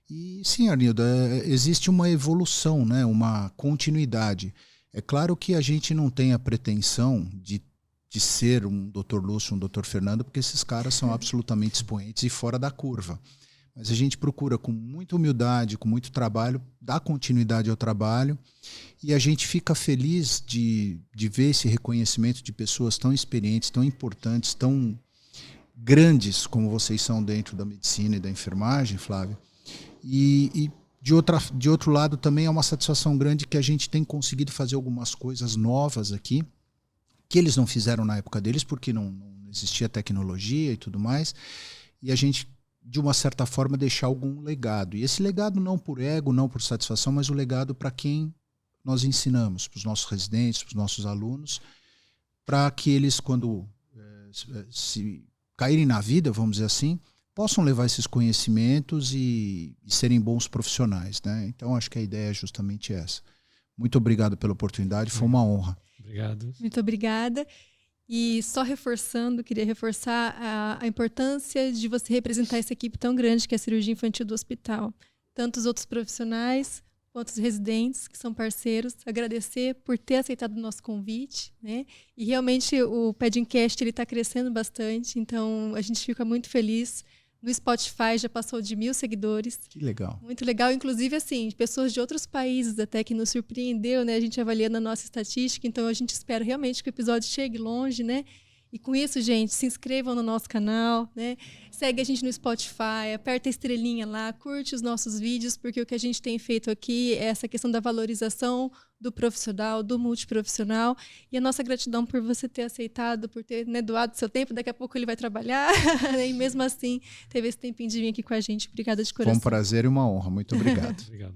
E sim, Arnildo, existe uma evolução, né? Uma continuidade. É claro que a gente não tem a pretensão de ser um Dr. Lúcio, um Dr. Fernando, porque esses caras são absolutamente expoentes e fora da curva. Mas a gente procura, com muita humildade, com muito trabalho, dar continuidade ao trabalho, e a gente fica feliz de ver esse reconhecimento de pessoas tão experientes, tão importantes, tão grandes como vocês são dentro da medicina e da enfermagem, Flávio. E de outro lado também é uma satisfação grande que a gente tem conseguido fazer algumas coisas novas aqui, que eles não fizeram na época deles, porque não existia tecnologia e tudo mais, e a gente, de uma certa forma, deixar algum legado. E esse legado não por ego, não por satisfação, mas o legado para quem nós ensinamos, para os nossos residentes, para os nossos alunos, para que eles, quando se caírem na vida, vamos dizer assim, possam levar esses conhecimentos e serem bons profissionais, né? Então, acho que a ideia é justamente essa. Muito obrigado pela oportunidade, foi uma honra. Obrigado. Muito obrigada. E só reforçando, queria reforçar a importância de você representar essa equipe tão grande que é a cirurgia infantil do hospital. Tanto os outros profissionais quanto os residentes, que são parceiros. Agradecer por ter aceitado o nosso convite, né? E realmente o Pedincast está crescendo bastante, então a gente fica muito feliz. No Spotify já passou de 1.000 seguidores. Que legal. Muito legal. Inclusive, assim, pessoas de outros países até que nos surpreendeu, né? A gente avaliando a nossa estatística. Então, a gente espera realmente que o episódio chegue longe, né? E com isso, gente, se inscrevam no nosso canal, né? Segue a gente no Spotify, aperta a estrelinha lá, curte os nossos vídeos, porque o que a gente tem feito aqui é essa questão da valorização do profissional, do multiprofissional, e a nossa gratidão por você ter aceitado, por ter, né, doado seu tempo. Daqui a pouco ele vai trabalhar, e mesmo assim teve esse tempinho de vir aqui com a gente. Obrigada de coração. Foi um prazer e uma honra. Muito obrigado. Obrigado.